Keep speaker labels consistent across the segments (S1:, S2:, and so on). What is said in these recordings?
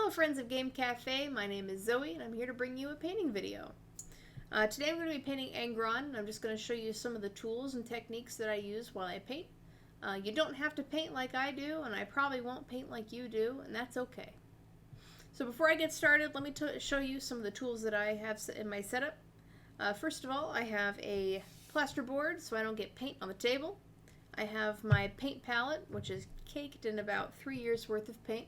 S1: Hello friends of Game Cafe, my name is Zoe and I'm here to bring you a painting video. Today I'm going to be painting Angron and I'm just going to show you some of the tools and techniques that I use while I paint. You don't have to paint like I do, and I probably won't paint like you do, and that's okay. So before I get started, let me show you some of the tools that I have in my setup. First of all, I have a plasterboard so I don't get paint on the table. I have my paint palette, which is caked in about 3 years worth of paint.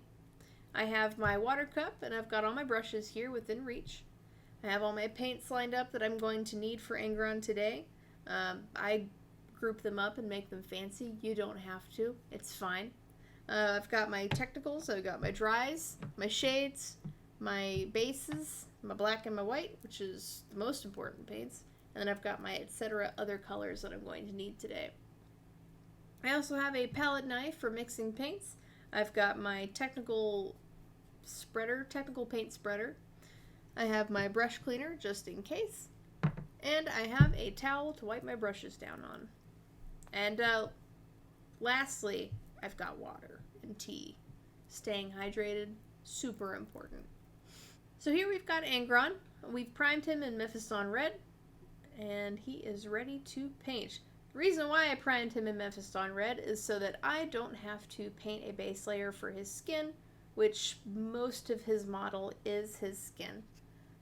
S1: I have my water cup, and I've got all my brushes here within reach. I have all my paints lined up that I'm going to need for Angron today. I group them up and make them fancy. You don't have to. It's fine. I've got my technicals. I've got my dries, my shades, my bases, my black and my white, which is the most important paints. And then I've got my etc. other colors that I'm going to need today. I also have a palette knife for mixing paints. I've got my technical paint spreader. I have my brush cleaner just in case. And I have a towel to wipe my brushes down on. And lastly, I've got water and tea. Staying hydrated, super important. So here we've got Angron. We've primed him in Mephiston Red, and he is ready to paint. The reason why I primed him in Mephiston Red is so that I don't have to paint a base layer for his skin, which most of his model is his skin.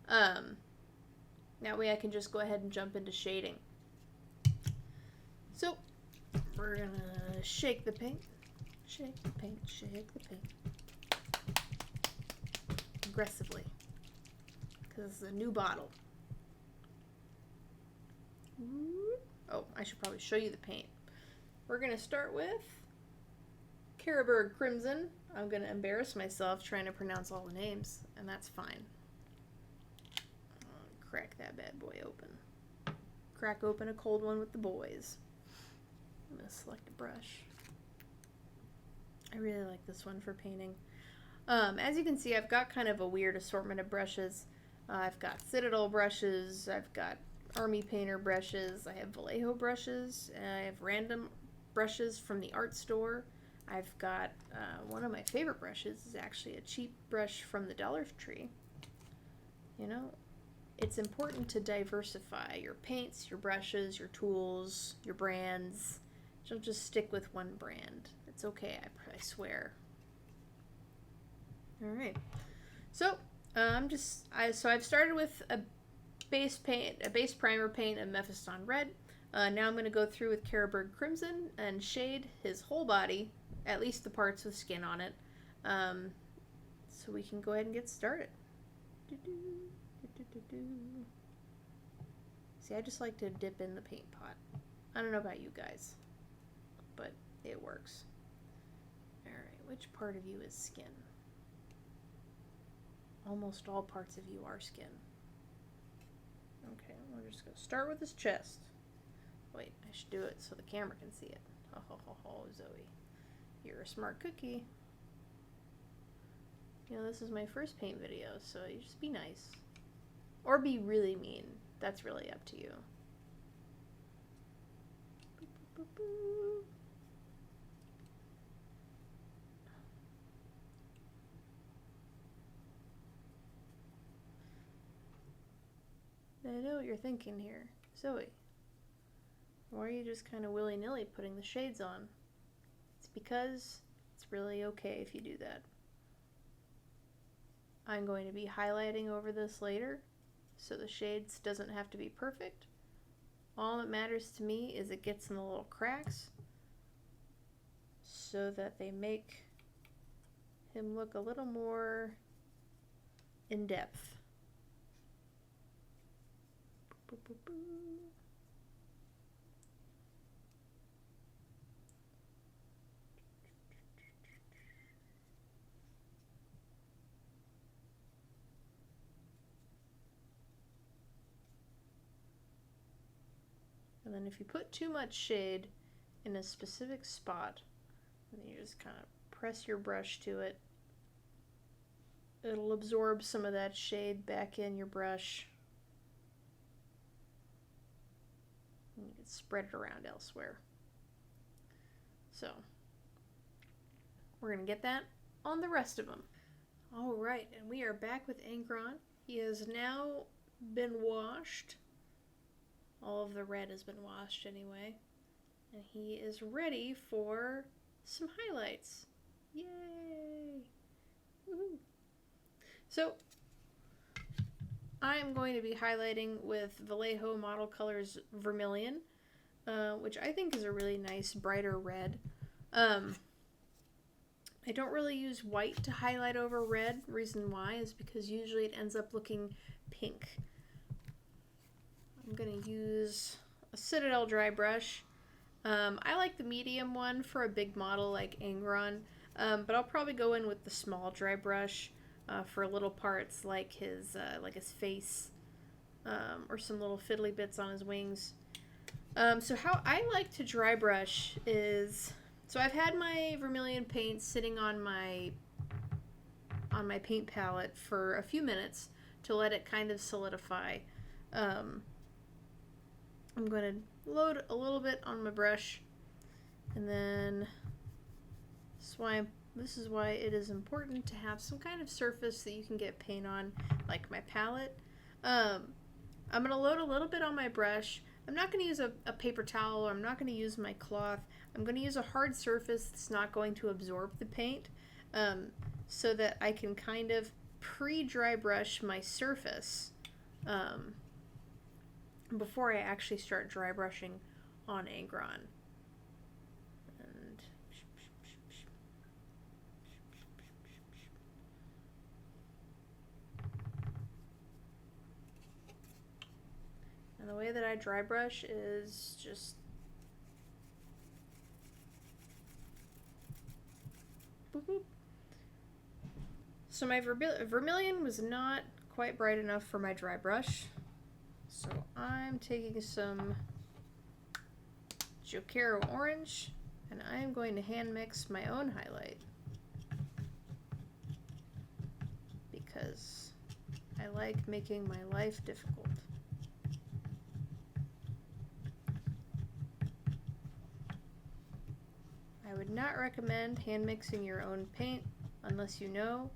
S1: That way I can just go ahead and jump into shading. So, we're gonna shake the paint. Shake the paint, shake the paint. Aggressively. Because it's a new bottle. Oh, I should probably show you the paint. We're gonna start with Carrabourgh Crimson. I'm gonna embarrass myself trying to pronounce all the names, and that's fine. I'll crack that bad boy open. Crack open a cold one with the boys. I'm going to select a brush. I really like this one for painting. As you can see, I've got kind of a weird assortment of brushes. I've got Citadel brushes, I've got Army Painter brushes, I have Vallejo brushes, and I have random brushes from the art store. I've got one of my favorite brushes is actually a cheap brush from the Dollar Tree. You know, it's important to diversify your paints, your brushes, your tools, your brands. Don't just stick with one brand. It's okay, I swear. Alright. So, I've started with a base primer paint of Mephiston Red. Now I'm going to go through with Carrabourgh Crimson and shade his whole body, at least the parts with skin on it. So we can go ahead and get started. See, I just like to dip in the paint pot. I don't know about you guys, but it works. Alright, which part of you is skin? Almost all parts of you are skin. Okay, we're just going to start with his chest. Wait, I should do it so the camera can see it. Ho ho ho ho, Zoe. You're a smart cookie. You know, this is my first paint video, so you just be nice. Or be really mean. That's really up to you. Boop, boop, boop, boop. I know what you're thinking here. Zoe, why are you just kind of willy-nilly putting the shades on? It's because it's really okay if you do that. I'm going to be highlighting over this later, so the shades doesn't have to be perfect. All that matters to me is it gets in the little cracks so that they make him look a little more in depth. Boop, boop, boop. And then if you put too much shade in a specific spot, and then you just kind of press your brush to it, it'll absorb some of that shade back in your brush. And you can spread it around elsewhere. So, we're going to get that on the rest of them. Alright. Alright, and we are back with Angron. He has now been washed. All of the red has been washed anyway. And he is ready for some highlights. Yay! Woohoo! So, I am going to be highlighting with Vallejo Model Colors Vermillion, which I think is a really nice, brighter red. I don't really use white to highlight over red. Reason why is because usually it ends up looking pink. I'm going to use a Citadel dry brush. I like the medium one for a big model like Angron, but I'll probably go in with the small dry brush for little parts like his face or some little fiddly bits on his wings. So how I like to dry brush is... So I've had my Vermillion paint sitting on my paint palette for a few minutes to let it kind of solidify. I'm going to load a little bit on my brush, and then this is why it is important to have some kind of surface that you can get paint on, like my palette. I'm going to load a little bit on my brush. I'm not going to use a paper towel, or I'm not going to use my cloth. I'm going to use a hard surface that's not going to absorb the paint, so that I can kind of pre-dry brush my surface before I actually start dry brushing on Angron. And the way that I dry brush is just boop, boop. So my Vermillion was not quite bright enough for my dry brush, so I'm taking some Jokaro Orange and I'm going to hand mix my own highlight because I like making my life difficult. I would not recommend hand mixing your own paint unless you know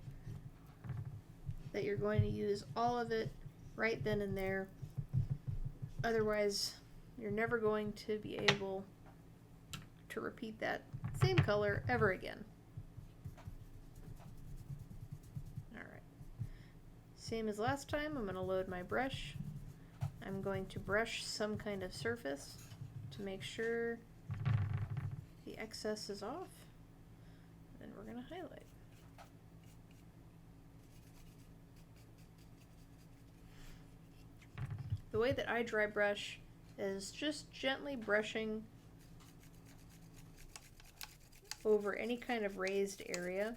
S1: that you're going to use all of it right then and there. Otherwise, you're never going to be able to repeat that same color ever again. Alright. Same as last time, I'm going to load my brush. I'm going to brush some kind of surface to make sure the excess is off, then we're going to highlight. The way that I dry brush is just gently brushing over any kind of raised area.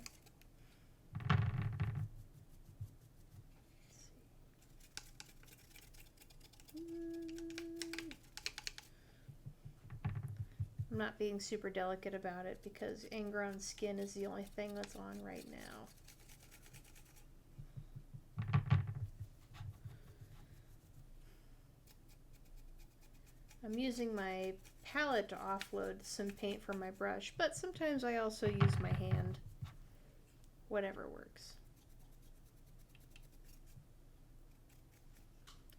S1: I'm not being super delicate about it because Angron's skin is the only thing that's on right now. I'm using my palette to offload some paint from my brush, but sometimes I also use my hand. Whatever works.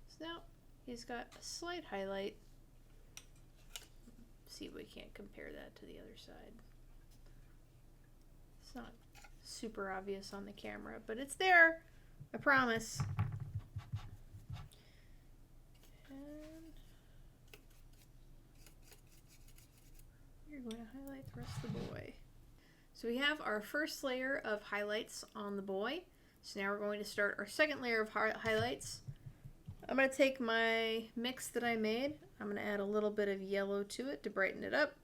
S1: So now he's got a slight highlight. See if we can't compare that to the other side. It's not super obvious on the camera, but it's there, I promise. And you're going to highlight the rest of the boy. So we have our first layer of highlights on the boy. So now we're going to start our second layer of highlights. I'm going to take my mix that I made. I'm going to add a little bit of yellow to it to brighten it up.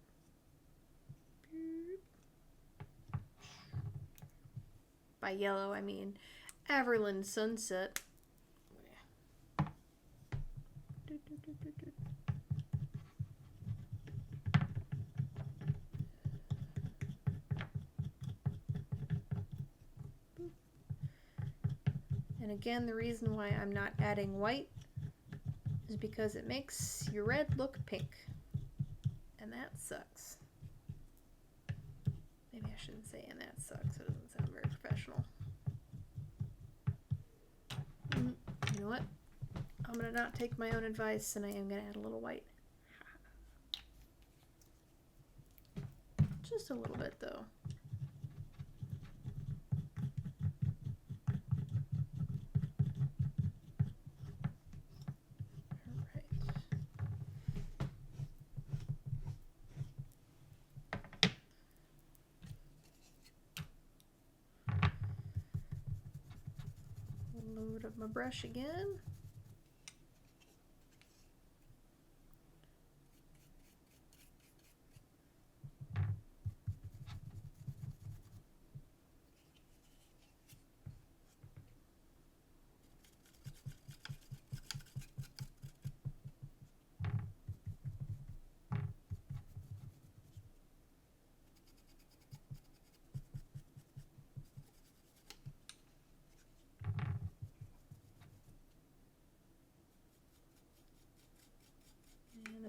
S1: By yellow, I mean Averland Sunset. And again, the reason why I'm not adding white is because it makes your red look pink. And that sucks. Maybe I shouldn't say and that sucks. It doesn't sound very professional. what? I'm going to not take my own advice, and I am going to add a little white. Just a little bit, though. Load up my brush again.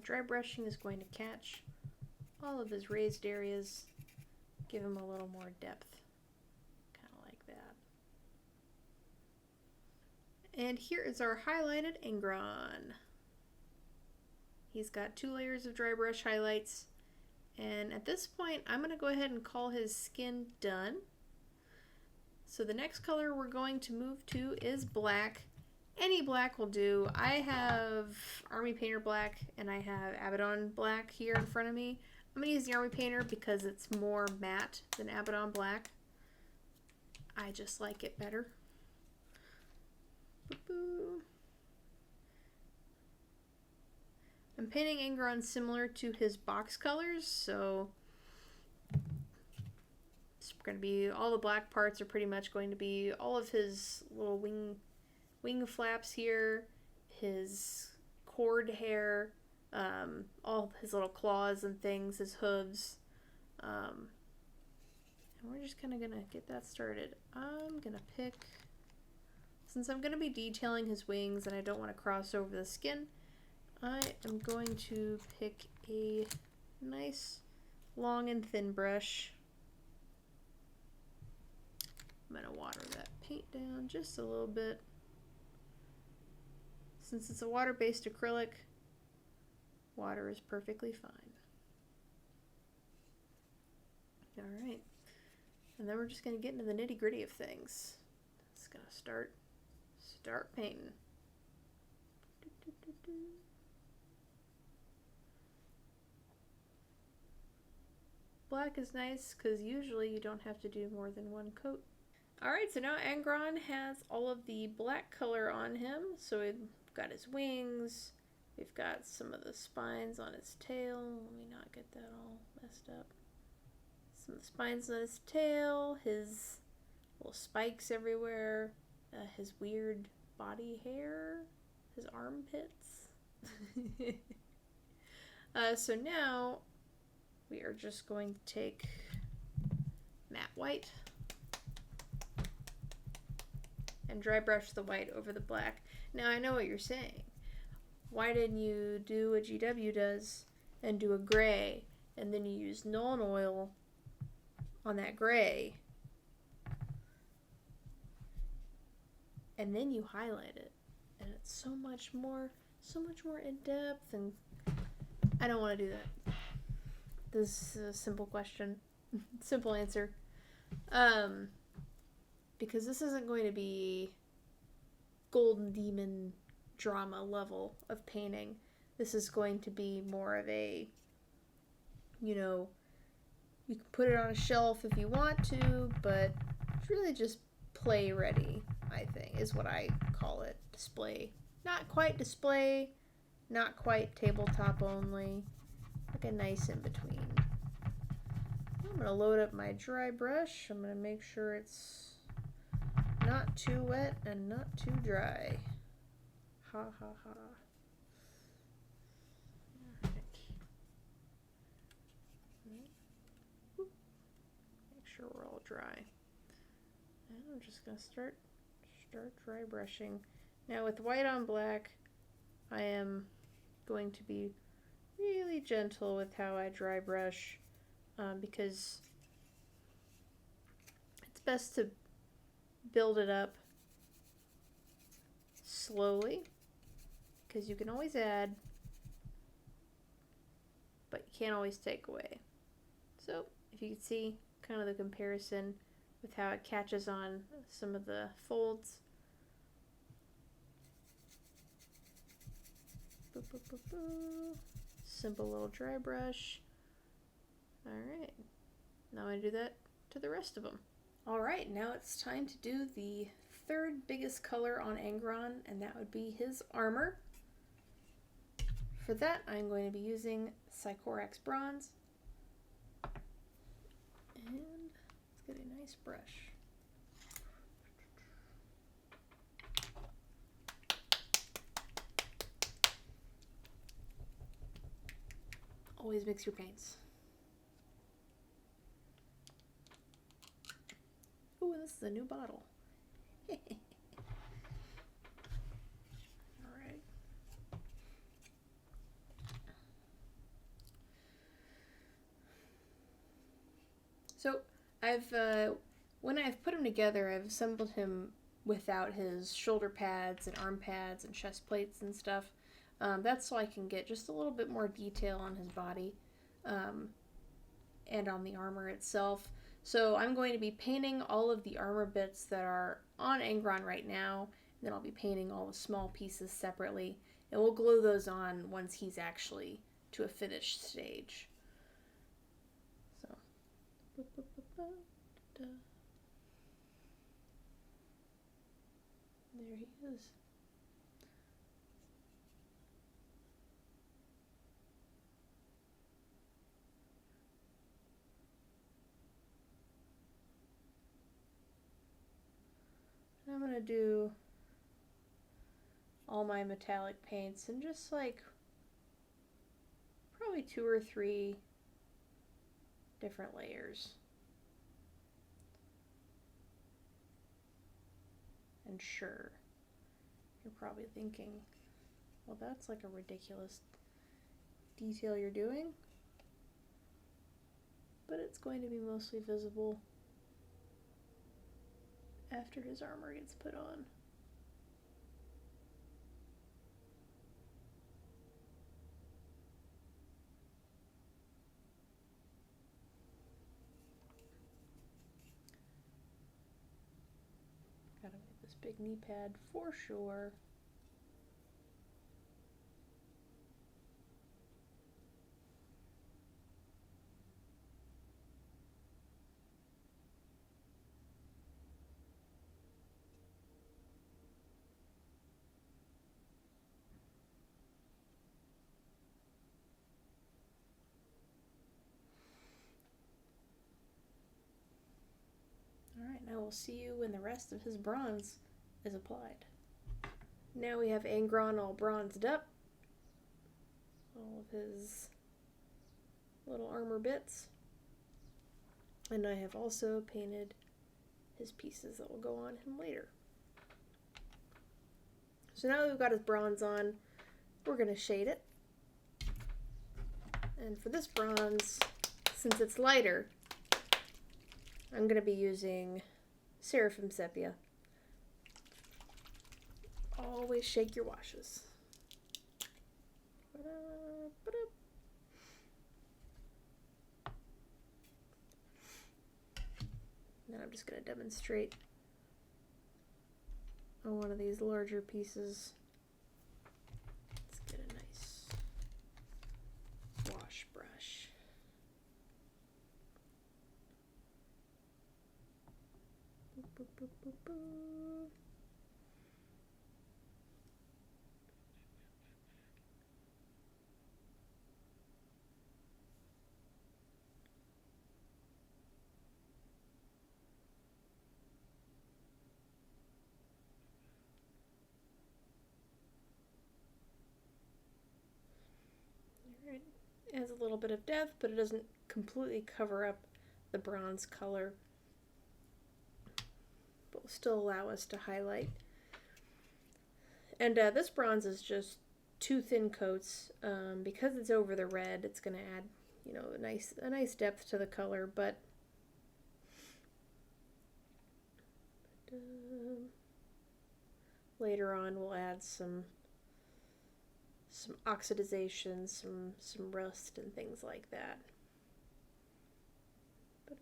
S1: Dry brushing is going to catch all of his raised areas, give him a little more depth, kind of like that. And here is our highlighted Angron. He's got 2 layers of dry brush highlights, and at this point I'm going to go ahead and call his skin done. So the next color we're going to move to is black. Any black will do. I have Army Painter black and I have Abaddon black here in front of me. I'm going to use the Army Painter because it's more matte than Abaddon black. I just like it better. I'm painting Angron similar to his box colors, so it's going to be, all the black parts are pretty much going to be all of his little wing flaps here, his cord hair, all his little claws and things, his hooves. And we're just kind of going to get that started. I'm going to pick, since I'm going to be detailing his wings and I don't want to cross over the skin, I am going to pick a nice long and thin brush. I'm going to water that paint down just a little bit. Since it's a water-based acrylic, water is perfectly fine. Alright, and then we're just going to get into the nitty-gritty of things. It's going to start painting. Black is nice because usually you don't have to do more than one coat. Alright, so now Angron has all of the black color on him, so we've got his wings, we've got some of the spines on his tail. Let me not get that all messed up. Some of the spines on his tail, his little spikes everywhere, his weird body hair, his armpits. So now we are just going to take matte white and dry brush the white over the black. Now I know what you're saying. Why didn't you do what GW does and do a gray and then you use Nuln Oil on that gray and then you highlight it, and it's so much more in depth, and I don't want to do that. This is a simple question, simple answer. Because this isn't going to be Golden Demon drama level of painting. This is going to be more of a, you know, you can put it on a shelf if you want to, but it's really just play ready, I think, is what I call it. Display. Not quite display, not quite tabletop only. Like a nice in between. I'm going to load up my dry brush. I'm going to make sure it's not too wet and not too dry. Ha ha ha. Alright. Make sure we're all dry. And I'm just going to start dry brushing. Now with white on black, I am going to be really gentle with how I dry brush, because it's best to build it up slowly, because you can always add, but you can't always take away. So if you can see kind of the comparison with how it catches on some of the folds. Boop, boop, boop, boop. Simple little dry brush. Alright, now I do that to the rest of them. Alright, now it's time to do the third biggest color on Angron, and that would be his armor. For that, I'm going to be using Sycorax Bronze. And let's get a nice brush. Always mix your paints. Ooh, this is a new bottle. Alright. So when I've put him together, I've assembled him without his shoulder pads and arm pads and chest plates and stuff. That's so I can get just a little bit more detail on his body and on the armor itself. So I'm going to be painting all of the armor bits that are on Angron right now, and then I'll be painting all the small pieces separately, and we'll glue those on once he's actually to a finished stage. So, there he is. I'm going to do all my metallic paints in just like probably 2 or 3 different layers. And sure, you're probably thinking, well, that's like a ridiculous detail you're doing, but it's going to be mostly visible after his armor gets put on. Gotta make this big knee pad for sure. Alright, now we'll see you when the rest of his bronze is applied. Now we have Angron all bronzed up. All of his little armor bits. And I have also painted his pieces that will go on him later. So now that we've got his bronze on, we're going to shade it. And for this bronze, since it's lighter, I'm going to be using Seraphim Sepia. Always shake your washes. Now I'm just going to demonstrate on one of these larger pieces. Let's get a nice wash brush. Boop, boop, boop, boop, boop. Alright, it has a little bit of depth, but it doesn't completely cover up the bronze color, but will still allow us to highlight. And this bronze is just 2 thin coats. Because it's over the red, it's going to add, you know, a nice depth to the color, but later on we'll add some oxidization, some rust and things like that. But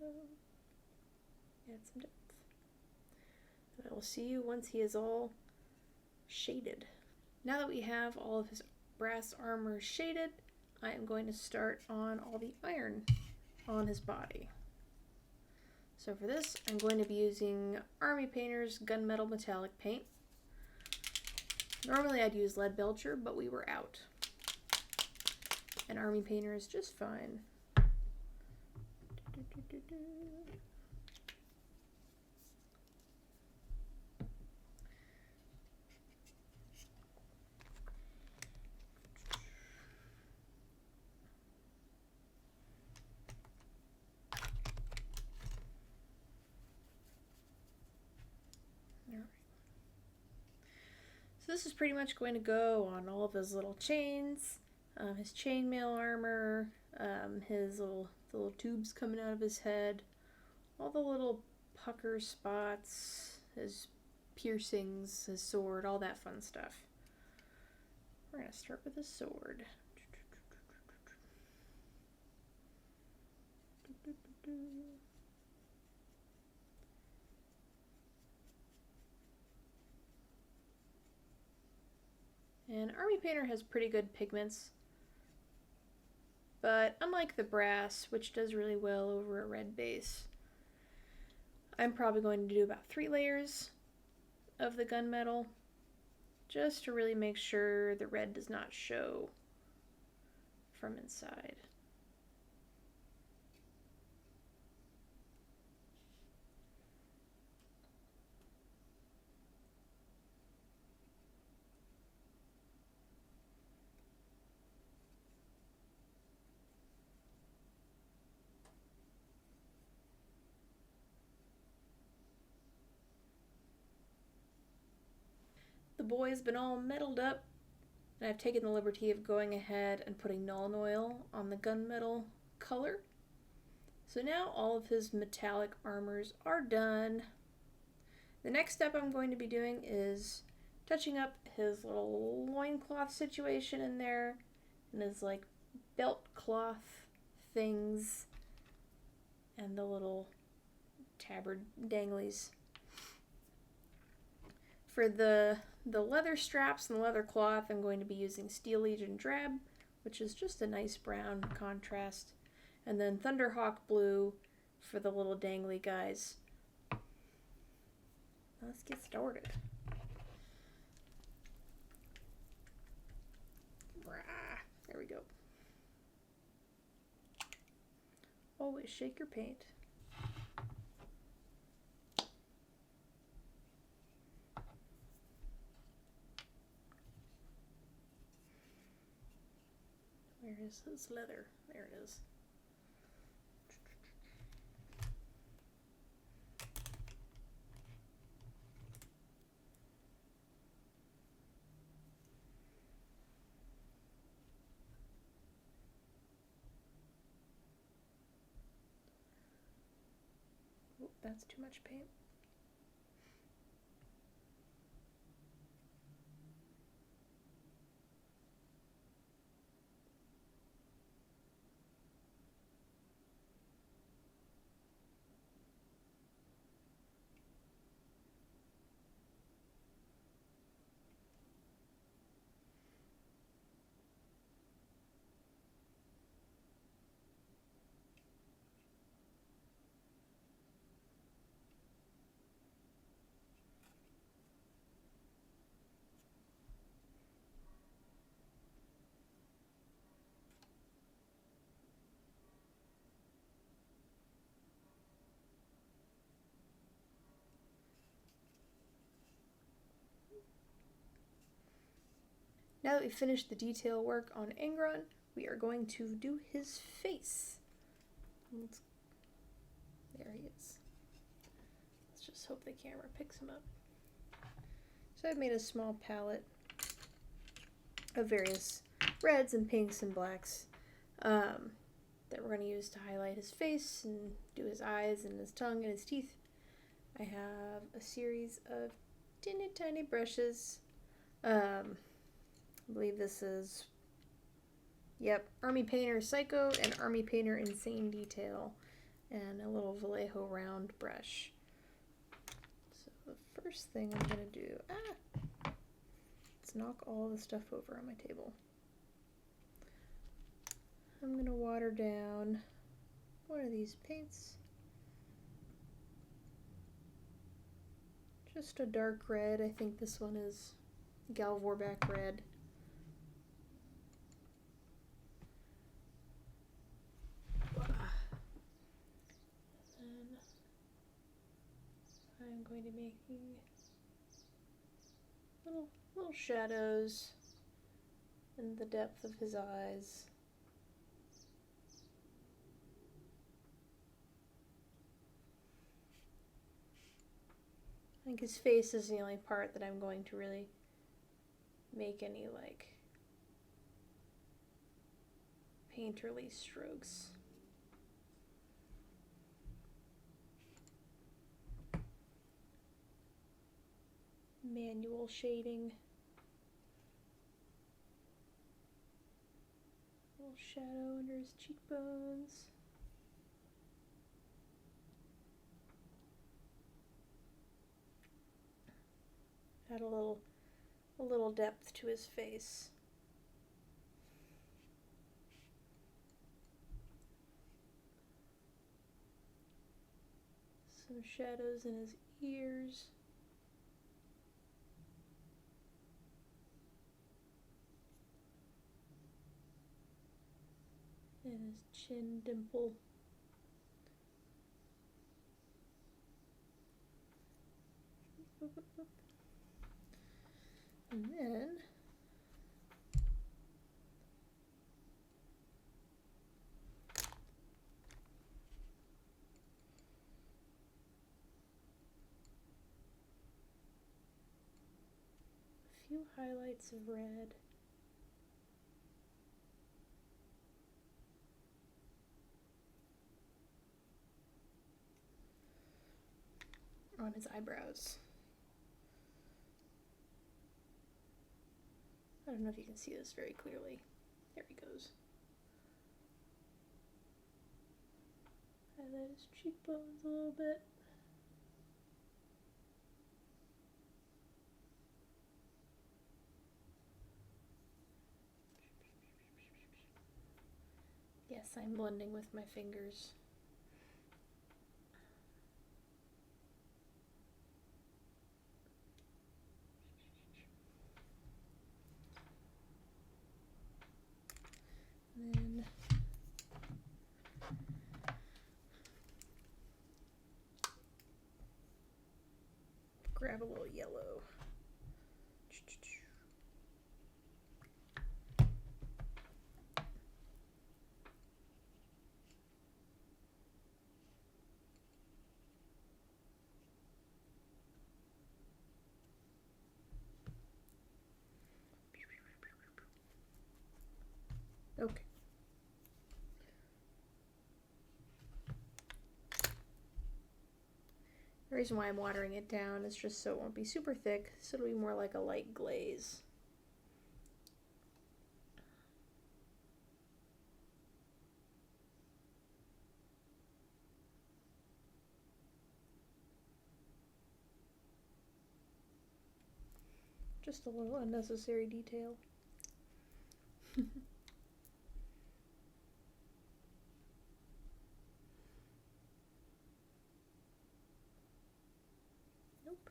S1: add some depth. And I will see you once he is all shaded. Now that we have all of his brass armor shaded, I am going to start on all the iron on his body. So for this, I'm going to be using Army Painter's Gunmetal Metallic Paint. Normally I'd use Lead Belcher, but we were out. And Army Painter is just fine. So this is pretty much going to go on all of his little chains, his chainmail armor, his little tubes coming out of his head, all the little pucker spots, his piercings, his sword, all that fun stuff. We're going to start with his sword. And Army Painter has pretty good pigments, but unlike the brass, which does really well over a red base, I'm probably going to do about 3 layers of the gunmetal, just to really make sure the red does not show from inside. The boy's been all metalled up, and I've taken the liberty of going ahead and putting Nuln Oil on the gunmetal color. So now all of his metallic armors are done. The next step I'm going to be doing is touching up his little loincloth situation in there, and his like belt cloth things, and the little tabard danglies. For the leather straps and the leather cloth, I'm going to be using Steel Legion Drab, which is just a nice brown contrast, and then Thunderhawk Blue for the little dangly guys. Let's get started. There we go. Always shake your paint. Where is his leather? There it is. Oh, that's too much paint. Now that we've finished the detail work on Angron, we are going to do his face. There he is. Let's just hope the camera picks him up. So I've made a small palette of various reds and pinks and blacks that we're going to use to highlight his face and do his eyes and his tongue and his teeth. I have a series of teeny tiny brushes. I believe this is, yep, Army Painter Psycho and Army Painter Insane Detail, and a little Vallejo round brush. So the first thing I'm going to do, let's knock all the stuff over on my table. I'm going to water down one of these paints. Just a dark red. I think this one is Galvorback Red. And I'm going to be making little shadows in the depth of his eyes. I think his face is the only part that I'm going to really make any like painterly strokes. Manual shading. A little shadow under his cheekbones. Add a little depth to his face. Some shadows in his ears. And his chin dimple. And then a few highlights of red. On his eyebrows. I don't know if you can see this very clearly. There he goes. Highlight his cheekbones a little bit. Yes, I'm blending with my fingers. And then grab a little yellow. Okay. The reason why I'm watering it down is just so it won't be super thick, so it'll be more like a light glaze. Just a little unnecessary detail. Nope.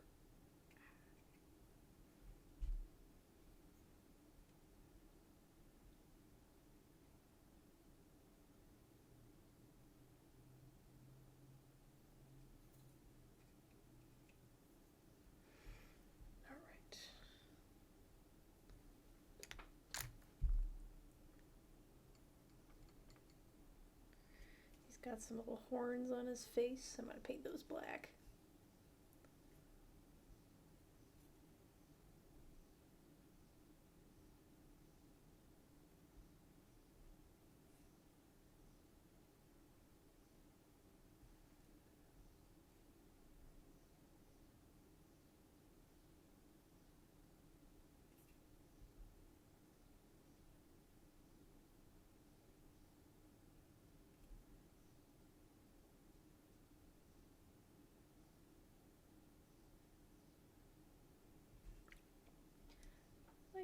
S1: All right. He's got some little horns on his face. I'm going to paint those black.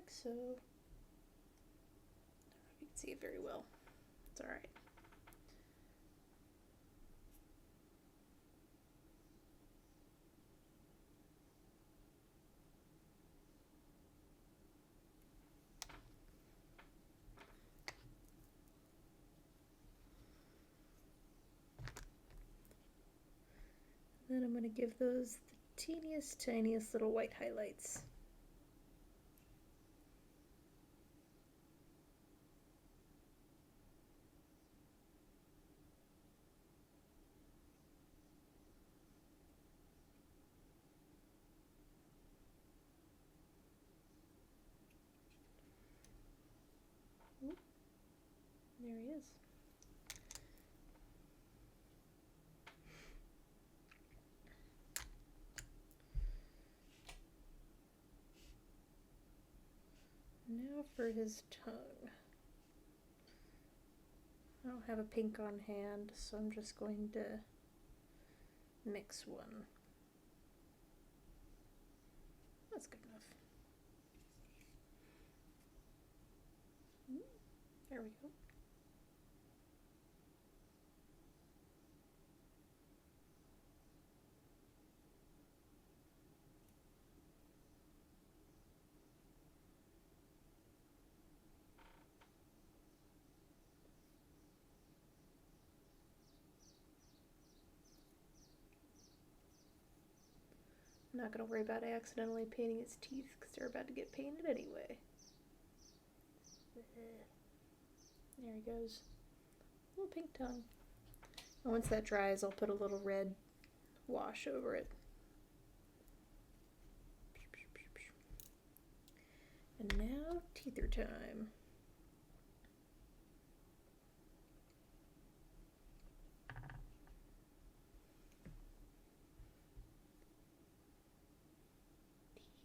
S1: like so. I don't know if you can see it very well. It's all right. Then I'm going to give those the teeniest, tiniest little white highlights. Ooh, there he is. Now for his tongue. I don't have a pink on hand, so I'm just going to mix one. That's good enough. There we go. I'm not going to worry about accidentally painting his teeth because they're about to get painted anyway. There he goes. Little pink tongue. And once that dries, I'll put a little red wash over it. And now, teether time.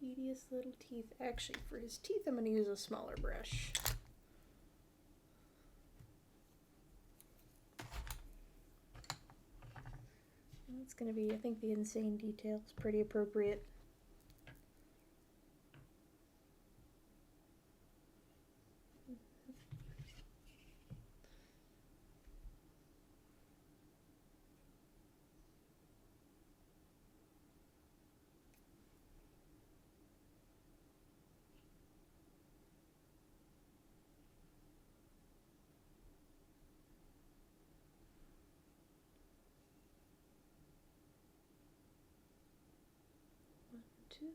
S1: Tedious little teeth. Actually, for his teeth, I'm going to use a smaller brush. It's going to be, I think the insane detail is pretty appropriate. Tooth.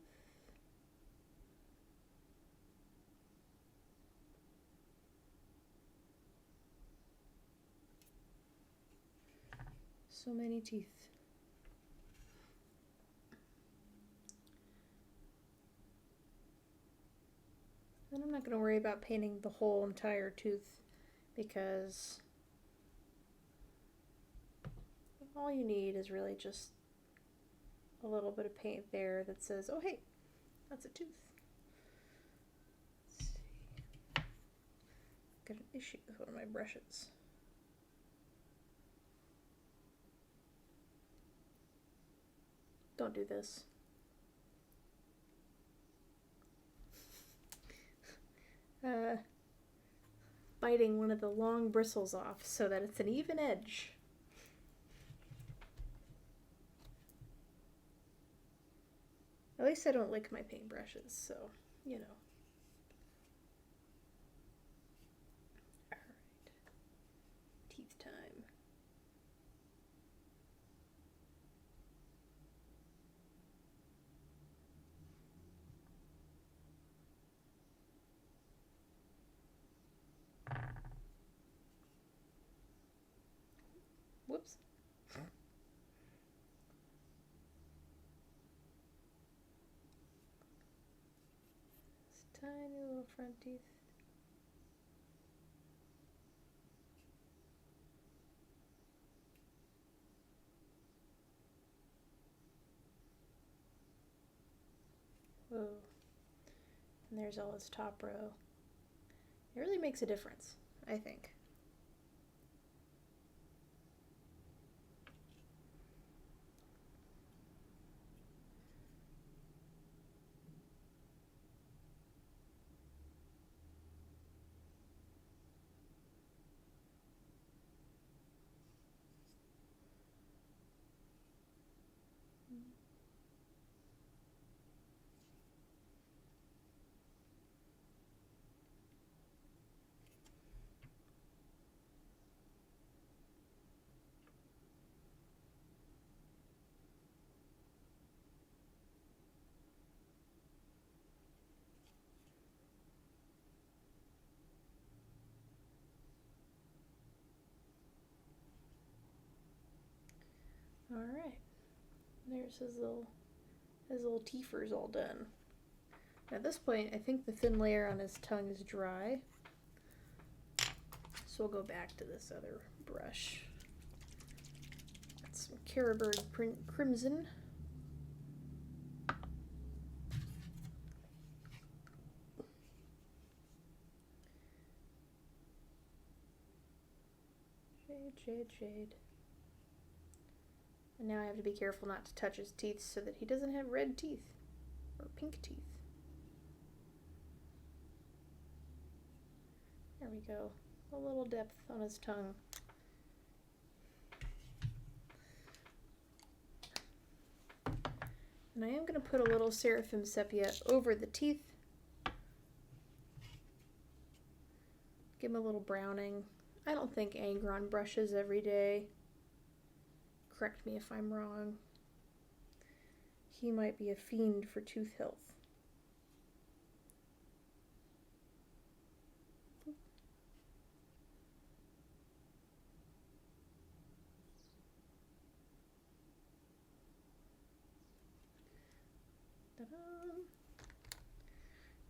S1: So many teeth. And I'm not going to worry about painting the whole entire tooth because all you need is really just a little bit of paint there that says, oh hey, that's a tooth. Let's see. Got an issue with one of my brushes. Don't do this. Biting one of the long bristles off so that it's an even edge. At least I don't lick my paintbrushes, so, you know. Alright. Teeth time. Whoops. Tiny little front teeth. Whoa. And there's all his top row. It really makes a difference, I think. There's his little teethers all done. At this point, I think the thin layer on his tongue is dry. So we'll go back to this other brush. That's some Carrabourgh Crimson. Shade. And now I have to be careful not to touch his teeth so that he doesn't have red teeth or pink teeth. There we go. A little depth on his tongue. And I am going to put a little Seraphim Sepia over the teeth. Give him a little browning. I don't think Angron brushes every day. Correct me if I'm wrong. He might be a fiend for tooth health.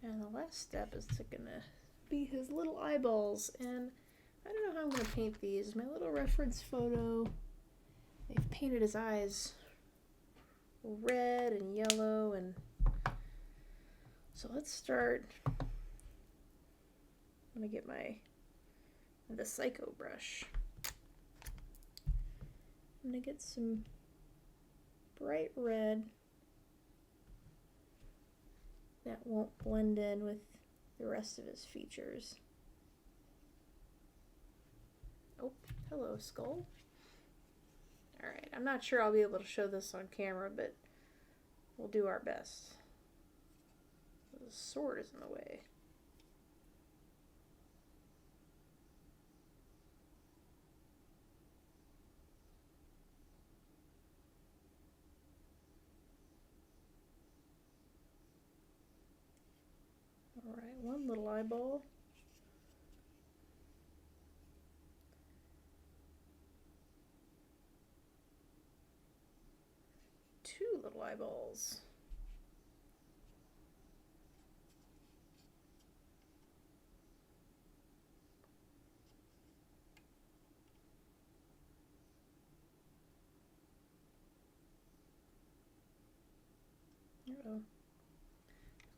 S1: And the last step is gonna be his little eyeballs, and I don't know how I'm gonna paint these. My little reference photo, they've painted his eyes red and yellow, and so let's start. I'm gonna get the Psycho brush. I'm gonna get some bright red that won't blend in with the rest of his features. Oh, hello, skull. Alright, I'm not sure I'll be able to show this on camera, but we'll do our best. The sword is in the way. Alright, one little eyeball. Two little eyeballs. Uh-oh.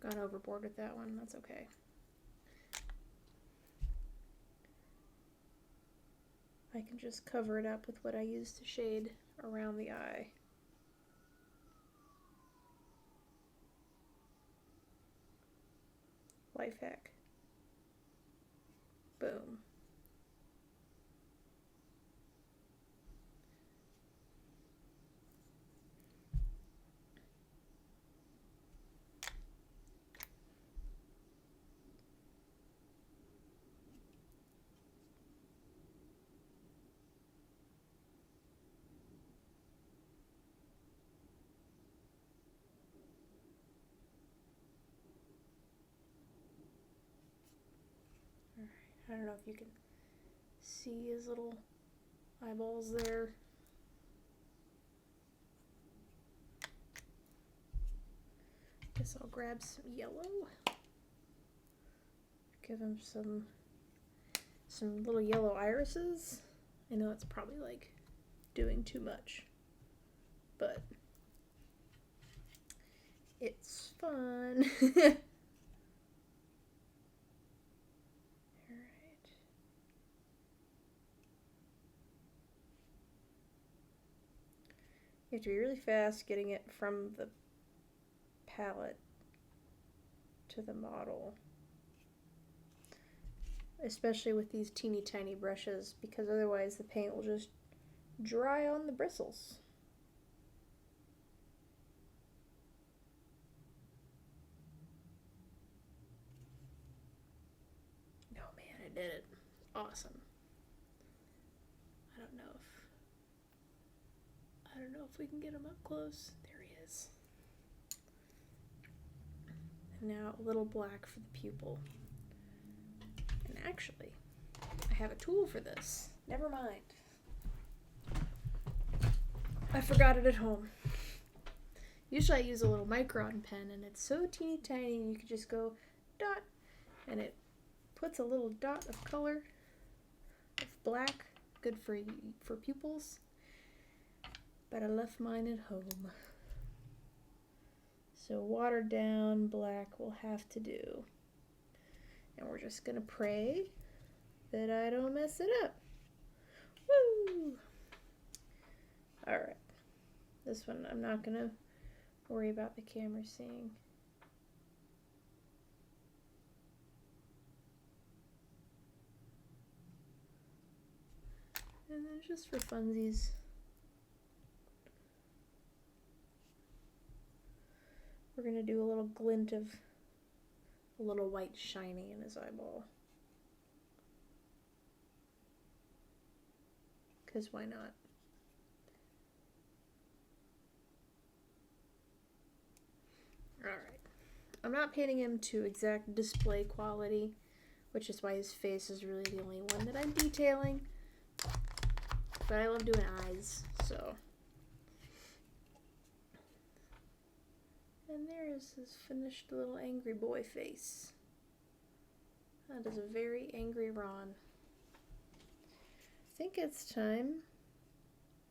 S1: Gone overboard with that one. That's okay. I can just cover it up with what I use to shade around the eye. Life hack. Boom. I don't know if you can see his little eyeballs there. Guess I'll grab some yellow. Give him some little yellow irises. I know it's probably like doing too much, but it's fun. You have to be really fast getting it from the palette to the model, especially with these teeny tiny brushes, because otherwise the paint will just dry on the bristles. Oh man, I did it. Awesome. I don't know if we can get him up close. There he is. And now a little black for the pupil. And actually, I have a tool for this. Never mind. I forgot it at home. Usually I use a little Micron pen, and it's so teeny tiny, and you can just go dot, and it puts a little dot of color of black, good for pupils. But I left mine at home. So watered down black will have to do. And we're just gonna pray that I don't mess it up. Woo! Alright. This one I'm not gonna worry about the camera seeing. And then just for funsies, we're going to do a little glint of a little white shiny in his eyeball. Because why not? Alright. I'm not painting him to exact display quality, which is why his face is really the only one that I'm detailing. But I love doing eyes, so. And there is his finished little angry boy face. That is a very angry Ron. I think it's time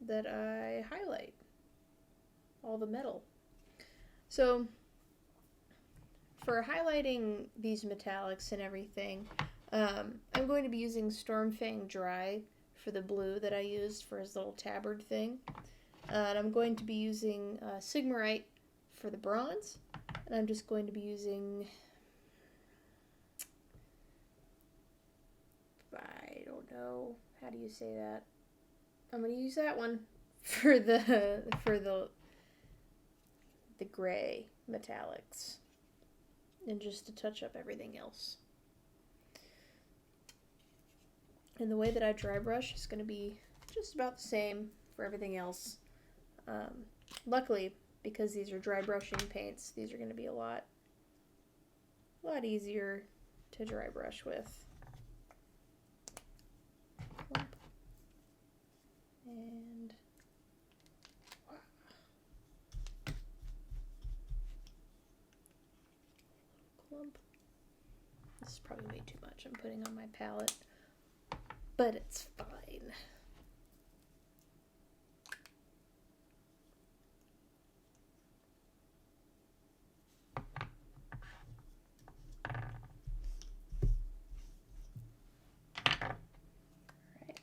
S1: that I highlight all the metal. So, for highlighting these metallics and everything, I'm going to be using Stormfang Dry for the blue that I used for his little tabard thing. And I'm going to be using SIgmarite for the bronze. And I'm just going to be using, I don't know, how do you say that? I'm going to use that one for the gray metallics. And just to touch up everything else. And the way that I dry brush is going to be just about the same for everything else. Luckily, because these are dry brushing paints, these are going to be a lot easier to dry brush with. And clump. This is probably way too much I'm putting on my palette. But it's fine. Alright.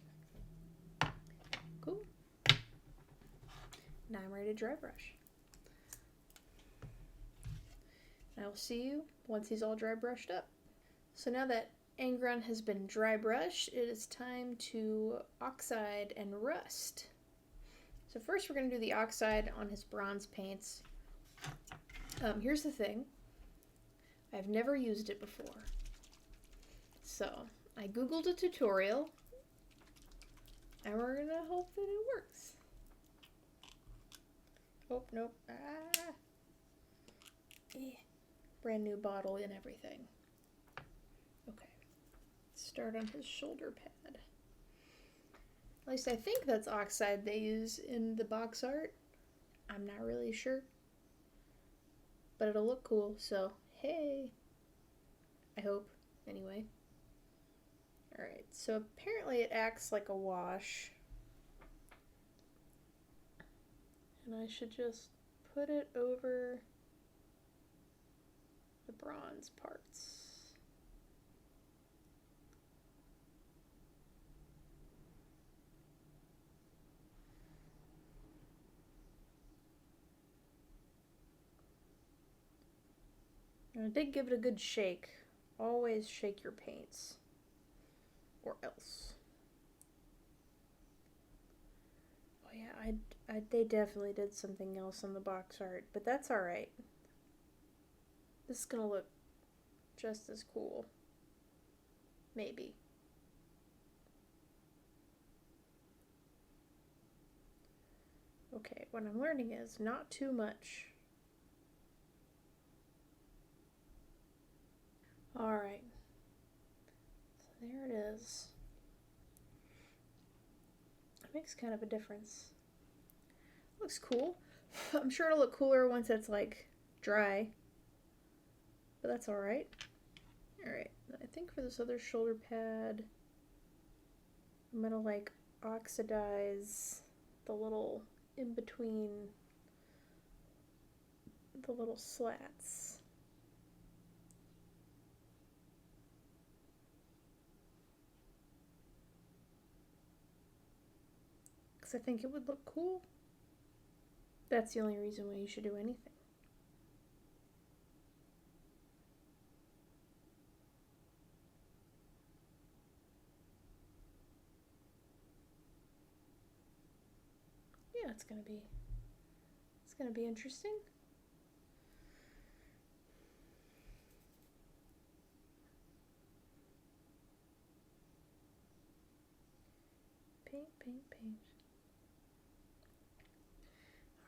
S1: Cool. Now I'm ready to dry brush. And I will see you once he's all dry brushed up. So now that Angron has been dry brushed, it is time to oxide and rust. So first we're going to do the oxide on his bronze paints. Here's the thing. I've never used it before. So I googled a tutorial and we're going to hope that it works. Oh, nope. Ah. Brand new bottle and everything. Okay. Start on his shoulder pad. At least I think that's oxide they use in the box art. I'm not really sure. But it'll look cool, so hey. I hope, anyway. Alright, so apparently it acts like a wash. And I should just put it over the bronze parts. And I did give it a good shake. Always shake your paints. Or else. Oh yeah, they definitely did something else on the box art, but that's alright. This is gonna look just as cool. Maybe. Okay, what I'm learning is not too much. Alright. So there it is. It makes kind of a difference. Looks cool. I'm sure it'll look cooler once it's like dry, but that's alright. Alright, I think for this other shoulder pad, I'm gonna like oxidize the little in between the little slats. Because I think it would look cool. That's the only reason why you should do anything. Yeah, it's gonna be interesting. Paint, paint, paint.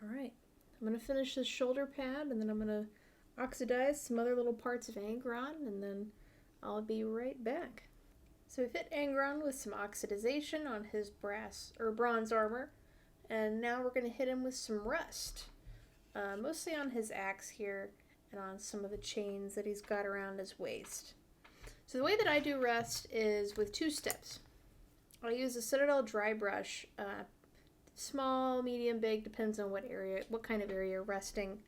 S1: Alright, I'm going to finish this shoulder pad, and then I'm going to oxidize some other little parts of Angron, and then I'll be right back. So we've hit Angron with some oxidization on his bronze armor, and now we're going to hit him with some rust. Mostly on his axe here, and on some of the chains that he's got around his waist. So the way that I do rust is with 2 steps. I'll use a Citadel dry brush, small, medium, big, depends on what kind of area you're rusting.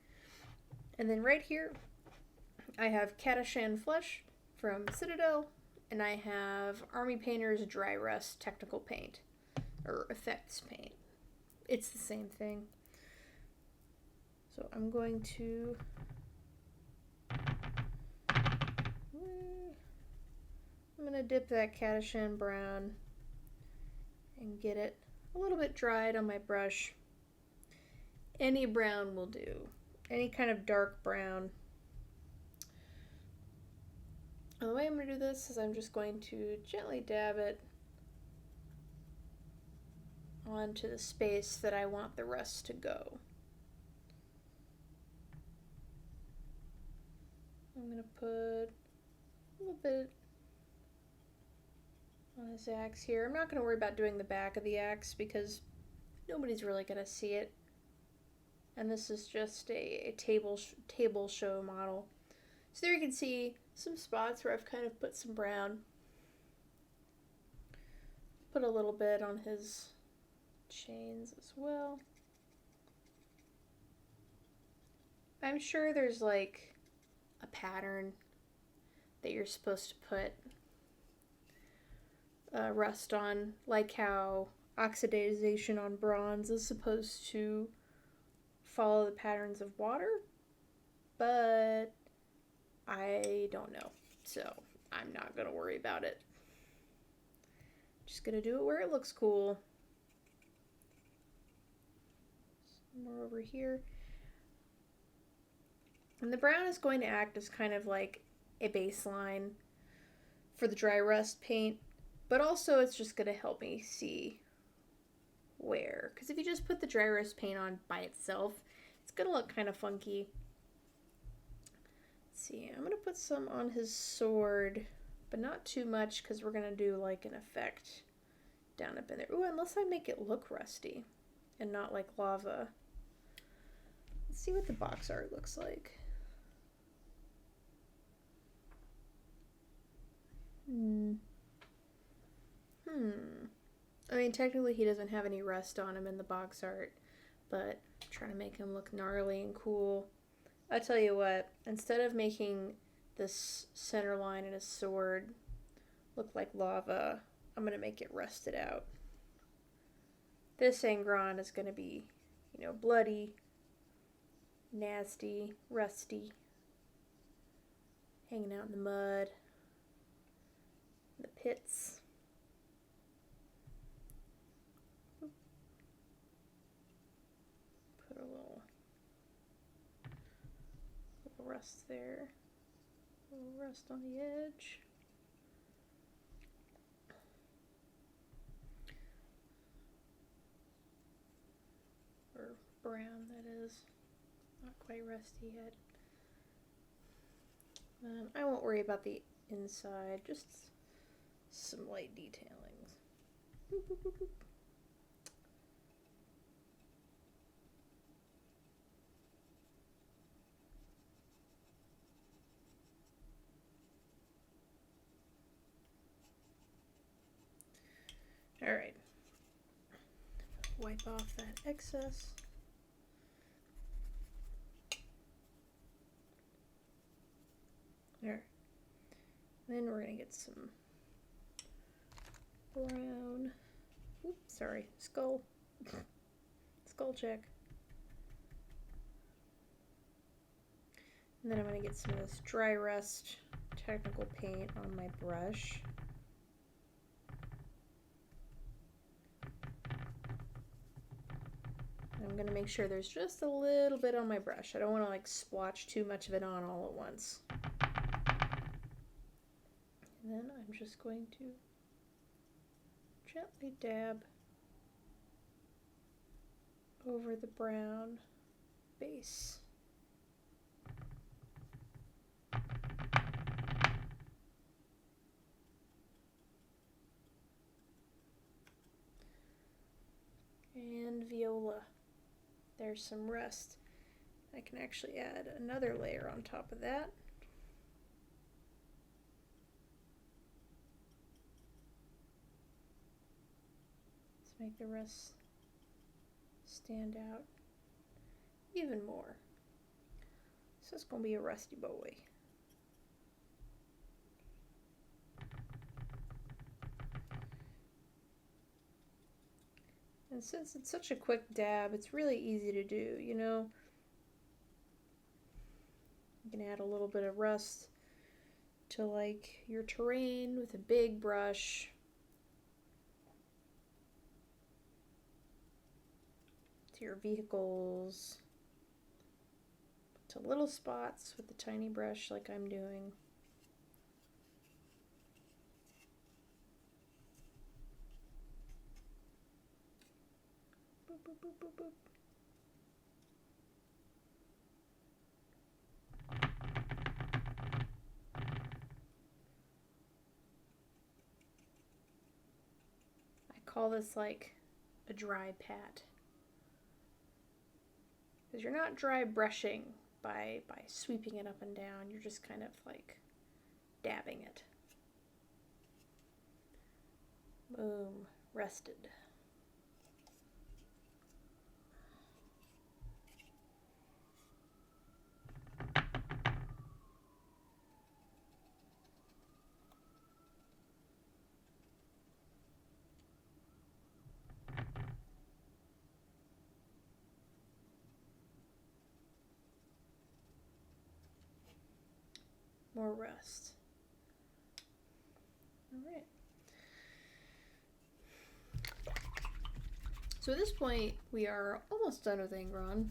S1: And then right here, I have Catachan Flesh from Citadel, and I have Army Painter's Dry Rust Technical Paint, or Effects Paint. It's the same thing. So I'm going to dip that Catachan brown and get it a little bit dried on my brush. Any brown will do. Any kind of dark brown. And the way I'm going to do this is I'm just going to gently dab it onto the space that I want the rust to go. I'm going to put a little bit on his axe here. I'm not going to worry about doing the back of the axe because nobody's really going to see it. And this is just a table show model. So there you can see some spots where I've kind of put some brown. Put a little bit on his chains as well. I'm sure there's like a pattern that you're supposed to put rust on, like how oxidization on bronze is supposed to follow the patterns of water, but I don't know, so I'm not gonna worry about it. Just gonna do it where it looks cool. Some more over here. And the brown is going to act as kind of like a baseline for the dry rust paint, but also it's just going to help me see where. Because if you just put the dry rust paint on by itself, it's going to look kind of funky. Let's see, I'm going to put some on his sword, but not too much because we're going to do like an effect down up in there. Ooh, unless I make it look rusty and not like lava. Let's see what the box art looks like. I mean, technically he doesn't have any rust on him in the box art, but I'm trying to make him look gnarly and cool. I tell you what, instead of making this center line in his sword look like lava, I'm going to make it rusted out. This Angron is going to be, you know, bloody, nasty, rusty, hanging out in the mud, the pits. Put a little rust there, a little rust on the edge. Or brown, that is. Not quite rusty yet. I won't worry about the inside, just some light detailings. Boop, boop, boop, boop. Alright. Wipe off that excess. There. Then we're going to get some brown. Oops, sorry. Skull. Skull check. And then I'm going to get some of this dry rust technical paint on my brush. I'm going to make sure there's just a little bit on my brush. I don't want to like splotch too much of it on all at once. And then I'm just going to gently dab over the brown base. And viola. There's some rust. I can actually add another layer on top of that. Let's make the rust stand out even more. So it's going to be a rusty boy. And since it's such a quick dab, it's really easy to do, you know. You can add a little bit of rust to like your terrain with a big brush. To your vehicles. To little spots with the tiny brush like I'm doing. Boop, boop, boop, boop, boop. I call this like a dry pat. Because you're not dry brushing by sweeping it up and down. You're just kind of like dabbing it. Boom. Rested. More rust. All right. So at this point, we are almost done with Angron.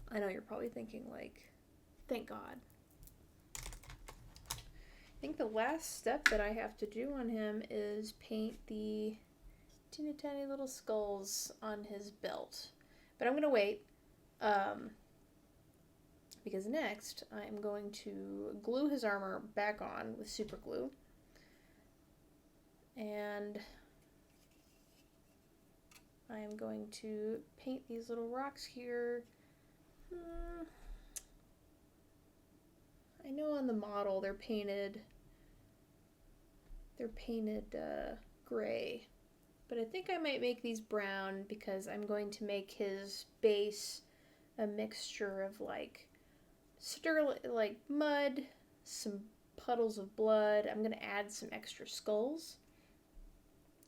S1: I know you're probably thinking, like, thank God. I think the last step that I have to do on him is paint the teeny tiny little skulls on his belt. But I'm going to wait. Because next I'm going to glue his armor back on with super glue. And I am going to paint these little rocks here. I know on the model they're painted gray. But I think I might make these brown because I'm going to make his base a mixture of like like mud, some puddles of blood. I'm going to add some extra skulls.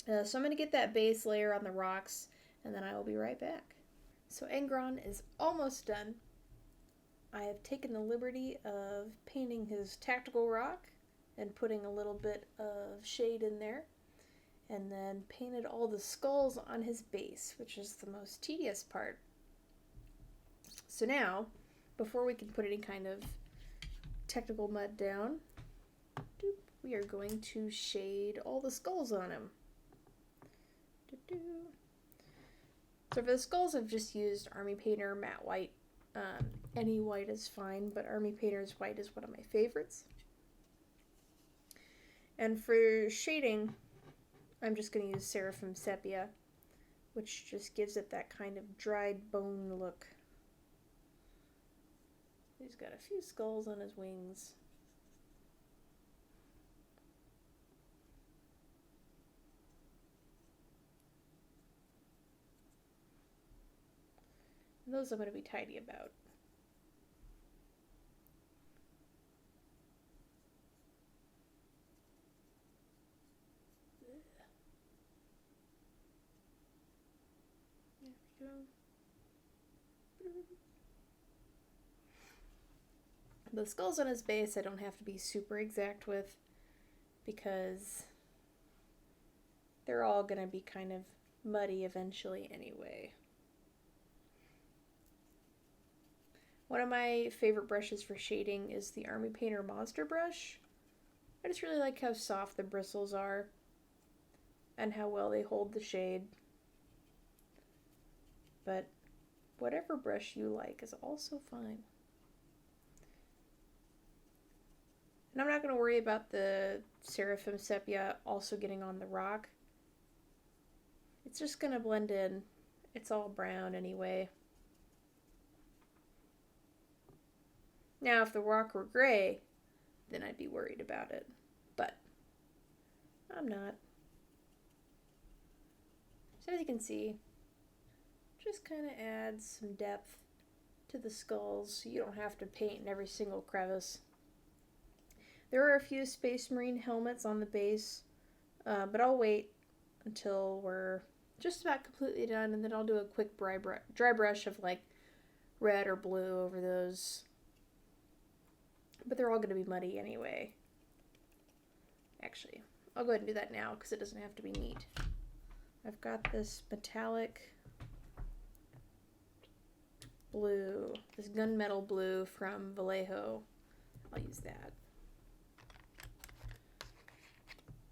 S1: So I'm going to get that base layer on the rocks, and then I will be right back. So Angron is almost done. I have taken the liberty of painting his tactical rock and putting a little bit of shade in there, and then painted all the skulls on his base, which is the most tedious part. So now, before we can put any kind of technical mud down, we are going to shade all the skulls on him. So for the skulls, I've just used Army Painter matte white. Any white is fine, but Army Painter's white is one of my favorites. And for shading, I'm just going to use Seraphim Sepia, which just gives it that kind of dried bone look. He's got a few skulls on his wings. Those I'm going to be tidy about. There we go. The skulls on his base I don't have to be super exact with because they're all going to be kind of muddy eventually anyway. One of my favorite brushes for shading is the Army Painter Monster Brush. I just really like how soft the bristles are and how well they hold the shade. But whatever brush you like is also fine. And I'm not going to worry about the Seraphim Sepia also getting on the rock. It's just going to blend in. It's all brown anyway. Now, if the rock were gray, then I'd be worried about it. But I'm not. So as you can see, just kind of adds some depth to the skulls. You don't have to paint in every single crevice. There are a few Space Marine helmets on the base, but I'll wait until we're just about completely done, and then I'll do a quick dry brush of like red or blue over those. But they're all going to be muddy anyway. Actually, I'll go ahead and do that now because it doesn't have to be neat. I've got this metallic blue, this gunmetal blue from Vallejo. I'll use that.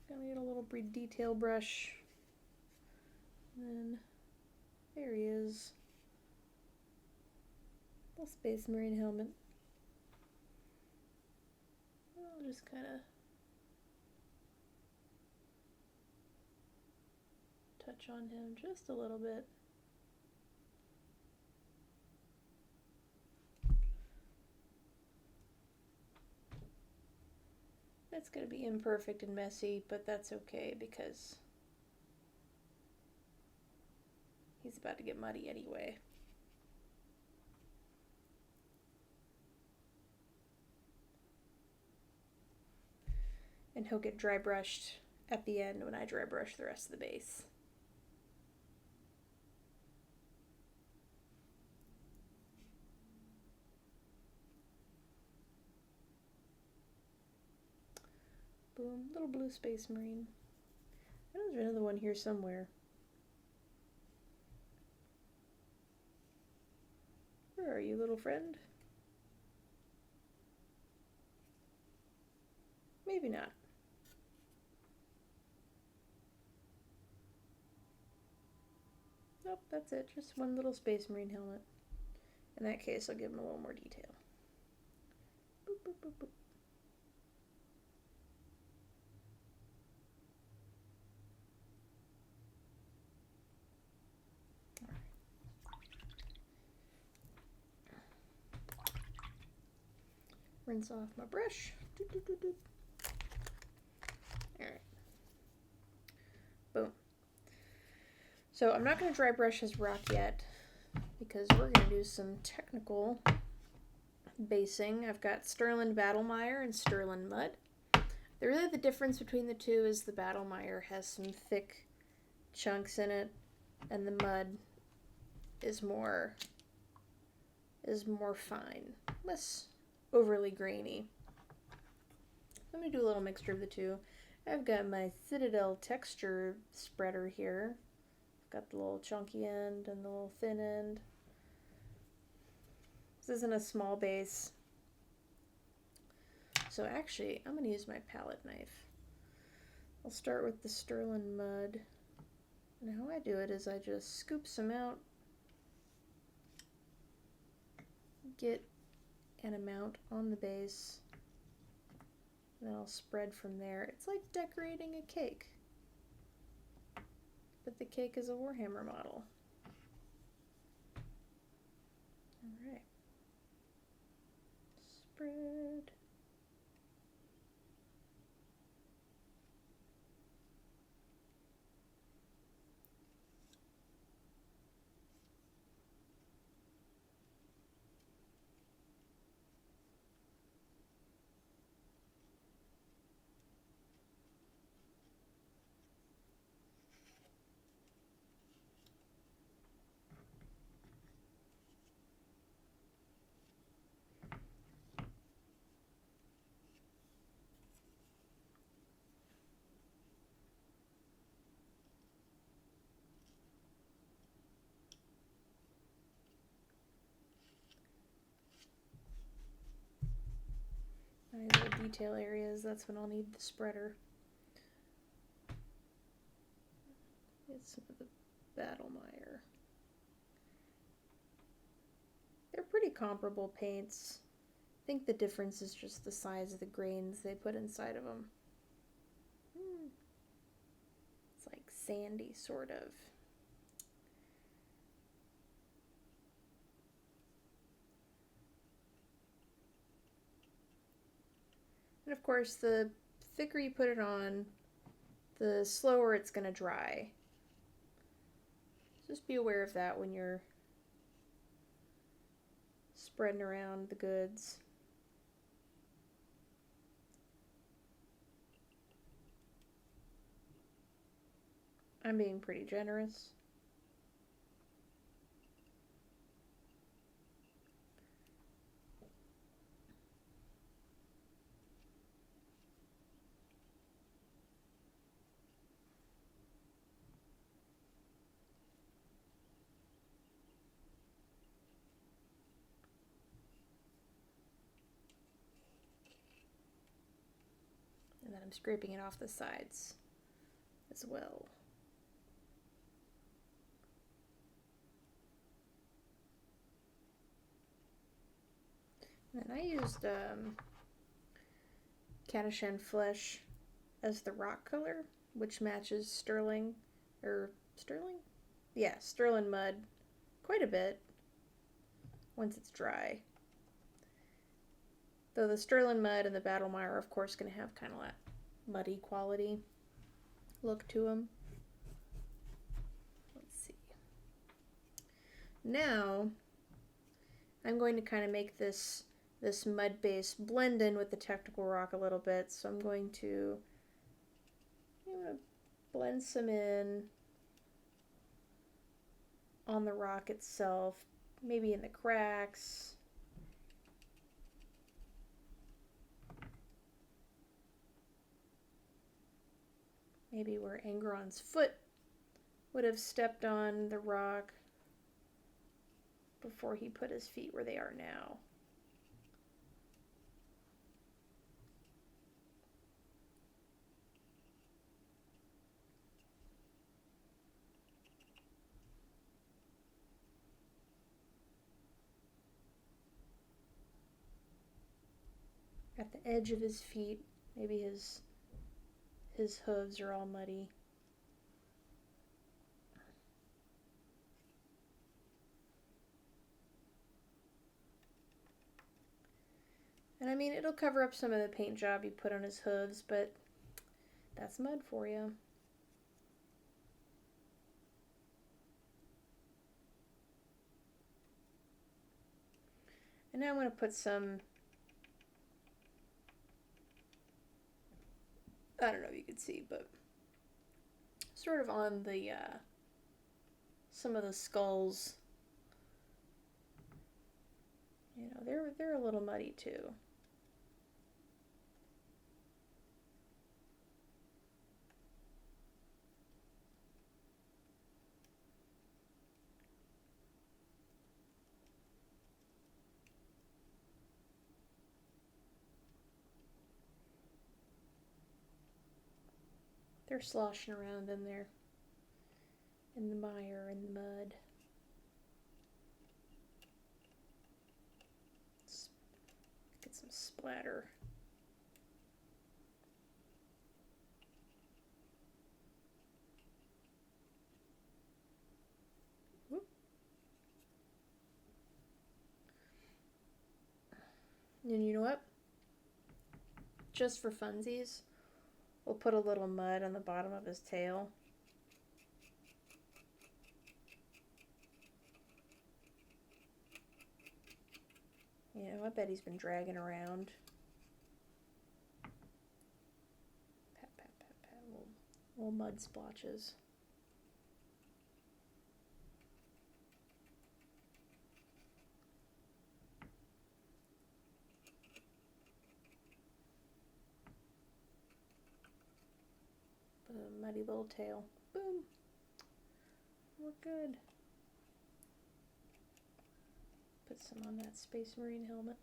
S1: Gonna get a little detail brush. And then there he is. Little Space Marine helmet. I'll just kind of touch on him just a little bit. It's going to be imperfect and messy, but that's okay because he's about to get muddy anyway. And he'll get dry brushed at the end when I dry brush the rest of the base. Boom, little blue Space Marine. I know there's another one here somewhere. Where are you, little friend? Maybe not. Nope, that's it. Just one little Space Marine helmet. In that case, I'll give him a little more detail. Boop, boop, boop, boop. Rinse off my brush. Alright. Boom. So I'm not going to dry brush his rock yet because we're going to do some technical basing. I've got Stirland Battlemire and Stirland Mud. Really the difference between the two is the Battlemire has some thick chunks in it and the mud is more fine. Less overly grainy. I'm going to do a little mixture of the two. I've got my Citadel texture spreader here. I've got the little chunky end and the little thin end. This isn't a small base. So actually, I'm going to use my palette knife. I'll start with the Stirland Mud. And how I do it is I just scoop some out, get an amount on the base, and then I'll spread from there. It's like decorating a cake, but the cake is a Warhammer model. Alright. Spread. detail areas, that's when I'll need the spreader. Get some of the Battlemire. They're pretty comparable paints. I think the difference is just the size of the grains they put inside of them. It's like sandy, sort of. And of course, the thicker you put it on, the slower it's going to dry. Just be aware of that when you're spreading around the goods. I'm being pretty generous. And then I'm scraping it off the sides as well. And I used Catachan Flesh as the rock color, which matches Stirling Mud quite a bit once it's dry. Though the Stirland Mud and the Battlemire are of course going to have kind of that muddy quality look to them. Let's see. Now I'm going to kind of make this mud base blend in with the technical rock a little bit, so I'm going to blend some in on the rock itself, maybe in the cracks. Maybe where Angron's foot would have stepped on the rock before he put his feet where they are now. At the edge of his feet, maybe his hooves are all muddy. And I mean, it'll cover up some of the paint job you put on his hooves, but that's mud for you. And now I'm going to put some, I don't know if you can see, but sort of on the, some of the skulls. You know, they're a little muddy too. They're sloshing around in there, in the mire and the mud. Let's get some splatter. Whoop. And you know what? Just for funsies, we'll put a little mud on the bottom of his tail. You know, I bet he's been dragging around. Pat, pat, pat, pat. Little mud splotches. A muddy little tail. Boom. We're good. Put some on that Space Marine helmet.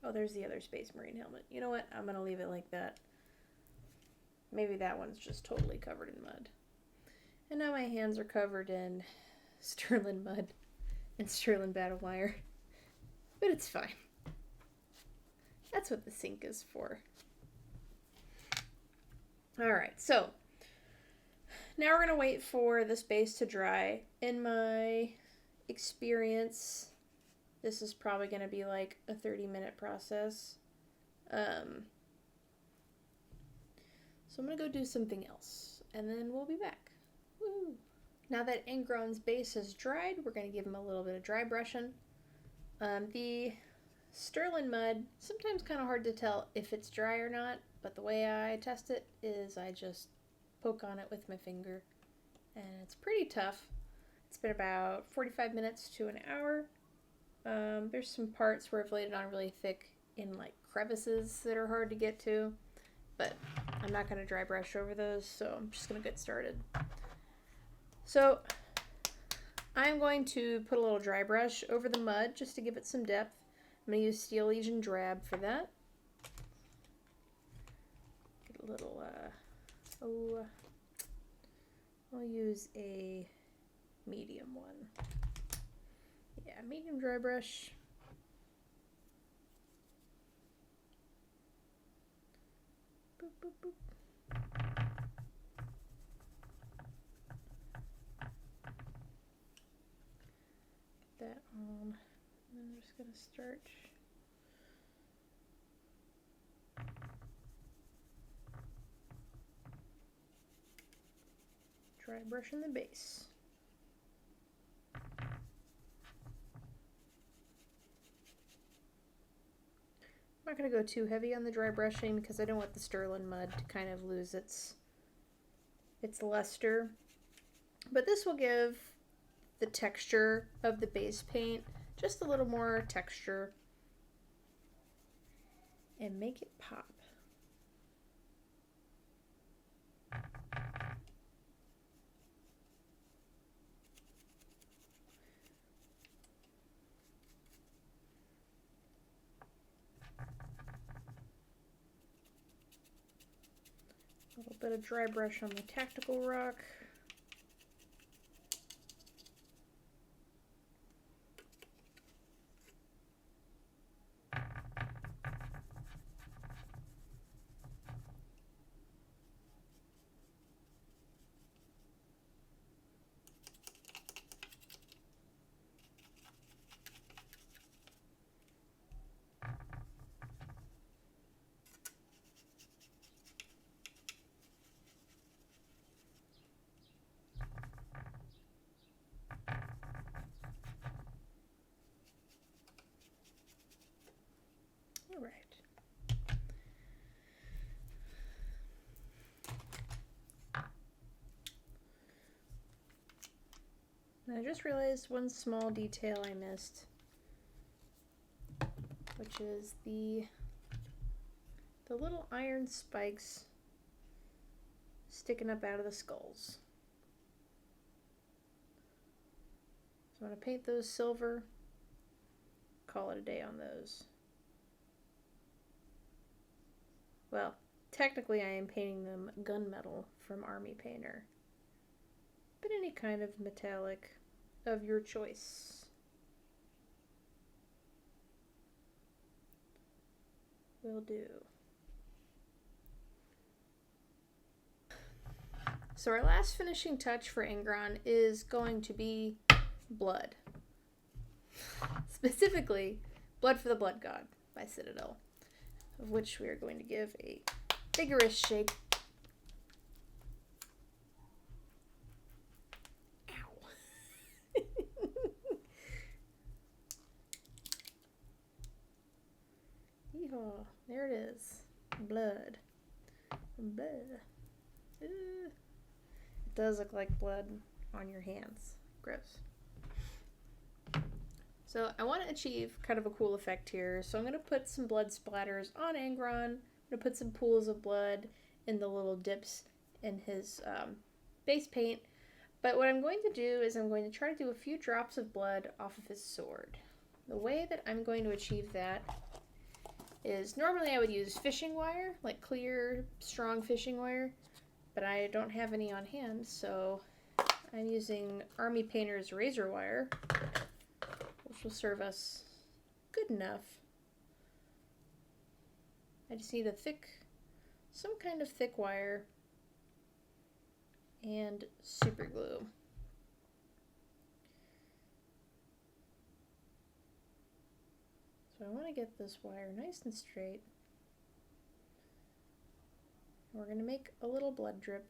S1: Oh, there's the other Space Marine helmet. You know what? I'm going to leave it like that. Maybe that one's just totally covered in mud. And now my hands are covered in Stirland Mud and Stirland Battlemire. But it's fine. That's what the sink is for. Alright, so now we're going to wait for this base to dry. In my experience, this is probably going to be like a 30-minute process. So I'm going to go do something else, and then we'll be back. Woo! Now that Angron's base has dried, we're going to give him a little bit of dry brushing. The Stirland Mud, sometimes kind of hard to tell if it's dry or not, but the way I test it is I just poke on it with my finger, and it's pretty tough. It's been about 45 minutes to an hour. There's some parts where I've laid it on really thick in like crevices that are hard to get to, but I'm not going to dry brush over those, so I'm just going to get started. So I'm going to put a little dry brush over the mud just to give it some depth. I'm going to use Steel Legion Drab for that. Get a little, I'll use a medium one. Yeah, medium dry brush. Boop, boop, boop. Get that on. And I'm just going to start dry brushing the base. I'm not going to go too heavy on the dry brushing because I don't want the Stirland Mud to kind of lose its luster. But this will give the texture of the base paint just a little more texture and make it pop. A little bit of dry brush on the tactical rock. All right. And I just realized one small detail I missed, which is the little iron spikes sticking up out of the skulls. So I'm going to paint those silver, call it a day on those. Well, technically I am painting them gunmetal from Army Painter, but any kind of metallic of your choice will do. So our last finishing touch for Angron is going to be blood. Specifically, Blood for the Blood God by Citadel, of which we are going to give a vigorous shake. Ow. Yeehaw. There it is. Blood. Blood. It does look like blood on your hands. Gross. So I want to achieve kind of a cool effect here. So I'm going to put some blood splatters on Angron. I'm going to put some pools of blood in the little dips in his base paint. But what I'm going to do is I'm going to try to do a few drops of blood off of his sword. The way that I'm going to achieve that is normally I would use fishing wire, like clear, strong fishing wire, but I don't have any on hand, so I'm using Army Painter's razor wire, which will serve us good enough. I just need some kind of thick wire and super glue. So I want to get this wire nice and straight. And we're going to make a little blood drip.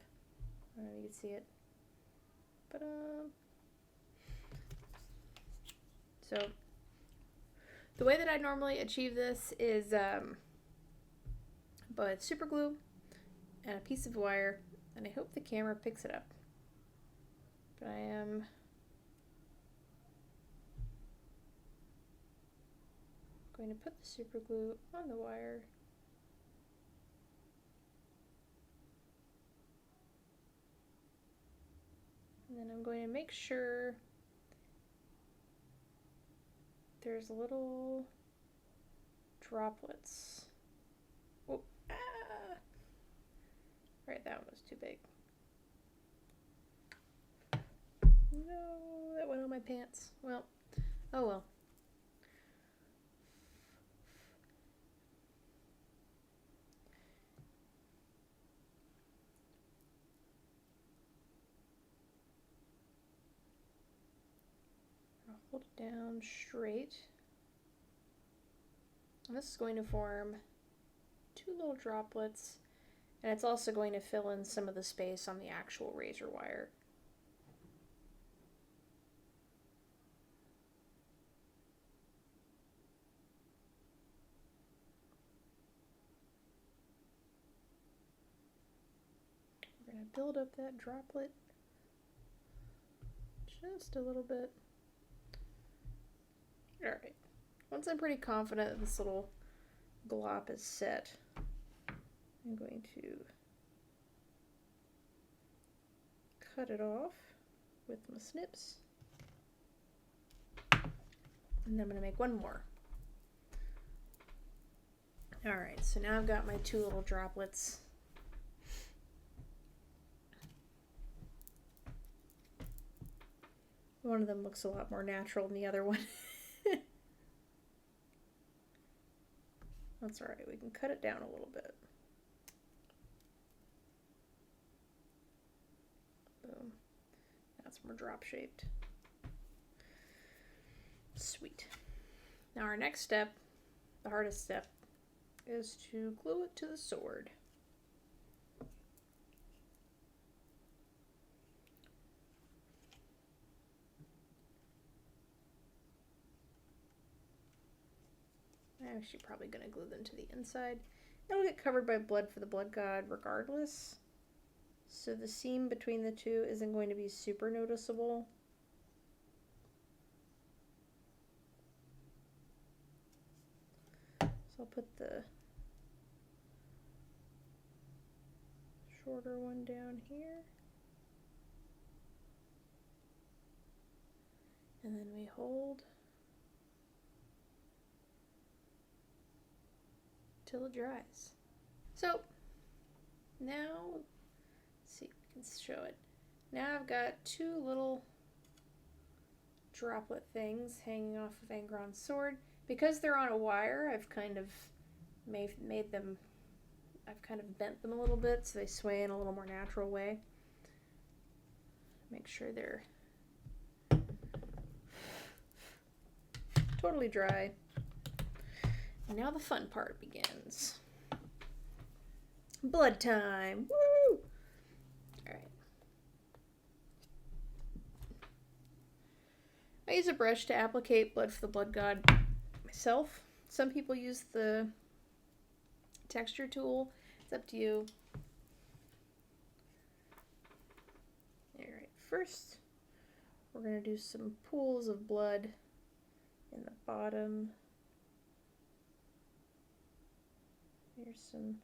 S1: I don't know if you can see it. But so the way that I normally achieve this is both super glue and a piece of wire, and I hope the camera picks it up. But I am going to put the super glue on the wire. And then I'm going to make sure there's little droplets. Oh, ah! Right, that one was too big. No, that went on my pants. Well, oh well. Hold it down straight. And this is going to form two little droplets, and it's also going to fill in some of the space on the actual razor wire. We're going to build up that droplet just a little bit. Alright, once I'm pretty confident that this little glop is set, I'm going to cut it off with my snips, and then I'm going to make one more. Alright, so now I've got my two little droplets. One of them looks a lot more natural than the other one. That's alright, we can cut it down a little bit. Boom. That's more drop shaped. Sweet. Now our next step, the hardest step, is to glue it to the sword. I'm actually probably going to glue them to the inside. It'll get covered by blood for the blood god regardless. So the seam between the two isn't going to be super noticeable. So I'll put the shorter one down here. And then we hold till it dries. So now, let's see if we can show it. Now I've got two little droplet things hanging off of Angron's sword. Because they're on a wire, I've kind of made them, I've kind of bent them a little bit so they sway in a little more natural way. Make sure they're totally dry. And now the fun part begins. Blood time! Woo! Alright. I use a brush to applicate blood for the blood god myself. Some people use the texture tool. It's up to you. Alright, first we're going to do some pools of blood in the bottom. Here's some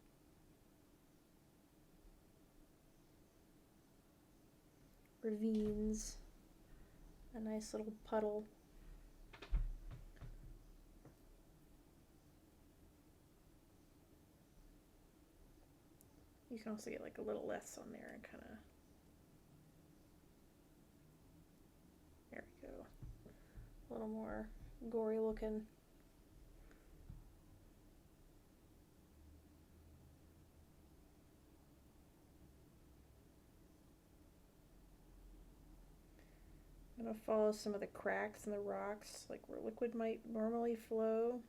S1: ravines, a nice little puddle. You can also get like a little less on there and kind of, there we go, a little more gory looking. I'm going to follow some of the cracks in the rocks, like where liquid might normally flow.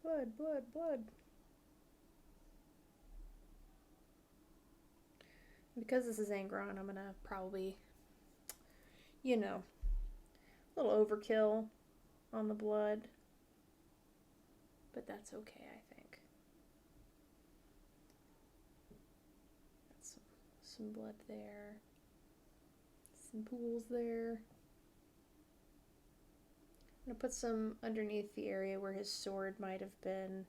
S1: Blood, blood, blood. Because this is Angron, I'm gonna probably, you know, a little overkill on the blood. But that's okay, I think. That's some blood there. Some pools there. I'm going to put some underneath the area where his sword might have been.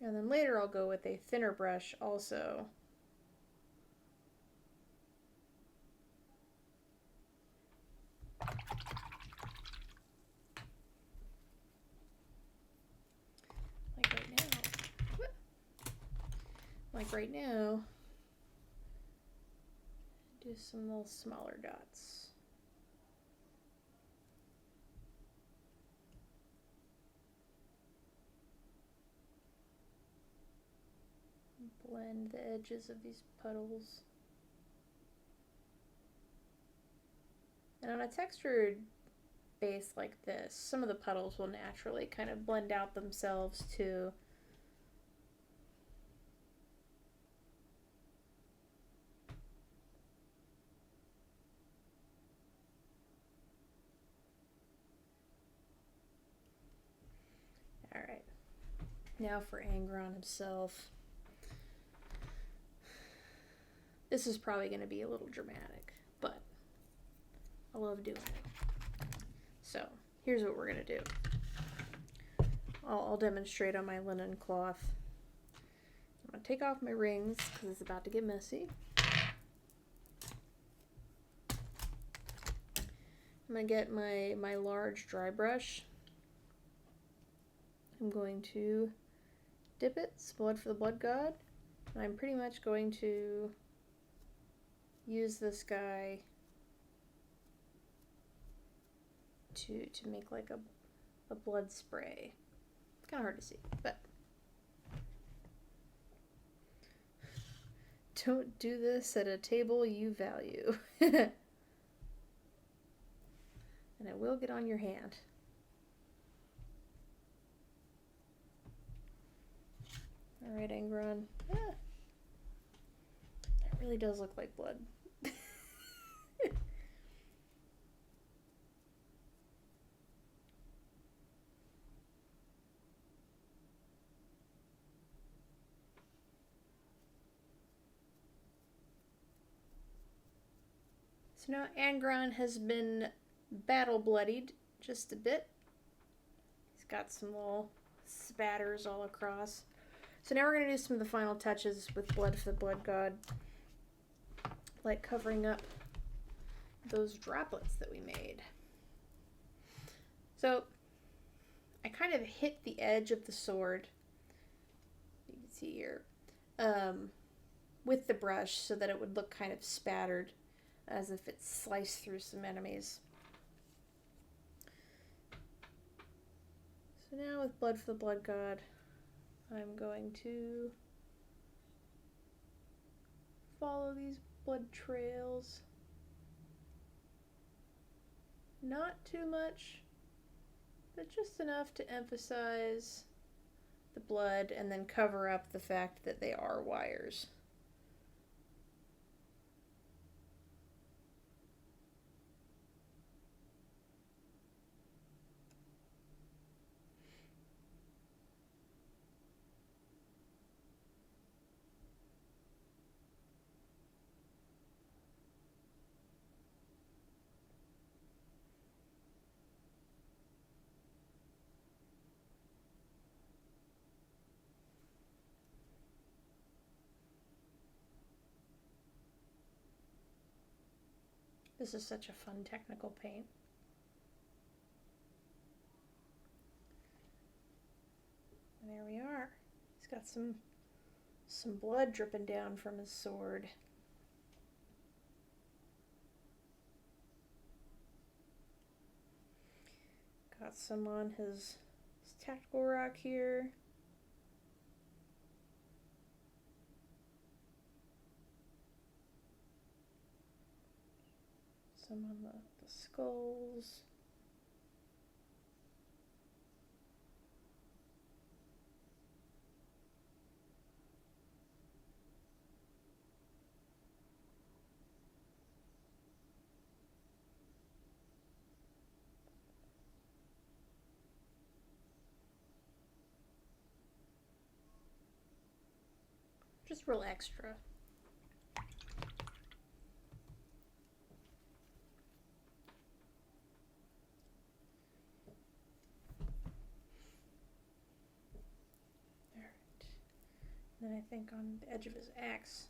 S1: And then later I'll go with a thinner brush also. Like right now, do some little smaller dots. Blend the edges of these puddles. And on a textured base like this, some of the puddles will naturally kind of blend out themselves too. Alright, now for Angron himself. This is probably going to be a little dramatic, but I love doing it. So, here's what we're going to do. I'll demonstrate on my linen cloth. I'm going to take off my rings because it's about to get messy. I'm going to get my large dry brush. I'm going to dip it, blood for the blood god. And I'm pretty much going to use this guy to make like a blood spray. It's kind of hard to see, but don't do this at a table you value. And it will get on your hand. Alright, Angron. Ah, that really does look like blood. So now Angron has been battle bloodied just a bit. He's got some little spatters all across. So now we're going to do some of the final touches with blood for the blood god. Like covering up those droplets that we made. So I kind of hit the edge of the sword, you can see here, with the brush so that it would look kind of spattered, as if it sliced through some enemies. So now with blood for the blood god, I'm going to follow these blood trails. Not too much, but just enough to emphasize the blood and then cover up the fact that they are wires. This is such a fun technical paint. And there we are. He's got some blood dripping down from his sword. Got some on his tactical rock here. Some on the skulls. Just real extra. Then I think on the edge of his axe,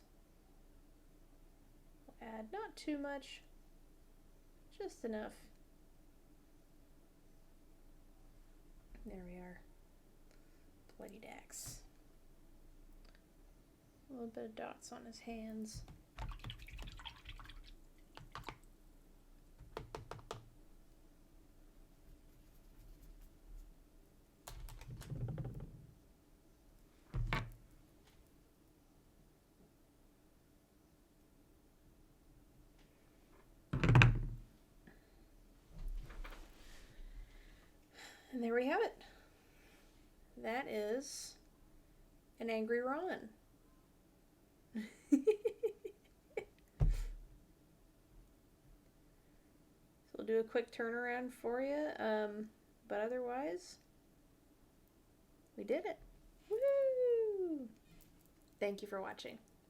S1: we'll add not too much, just enough. There we are. Bloodied axe. A little bit of dots on his hands. And there we have it. That is an Angry Ron. So we'll do a quick turnaround for you, but otherwise, we did it. Woo! Thank you for watching.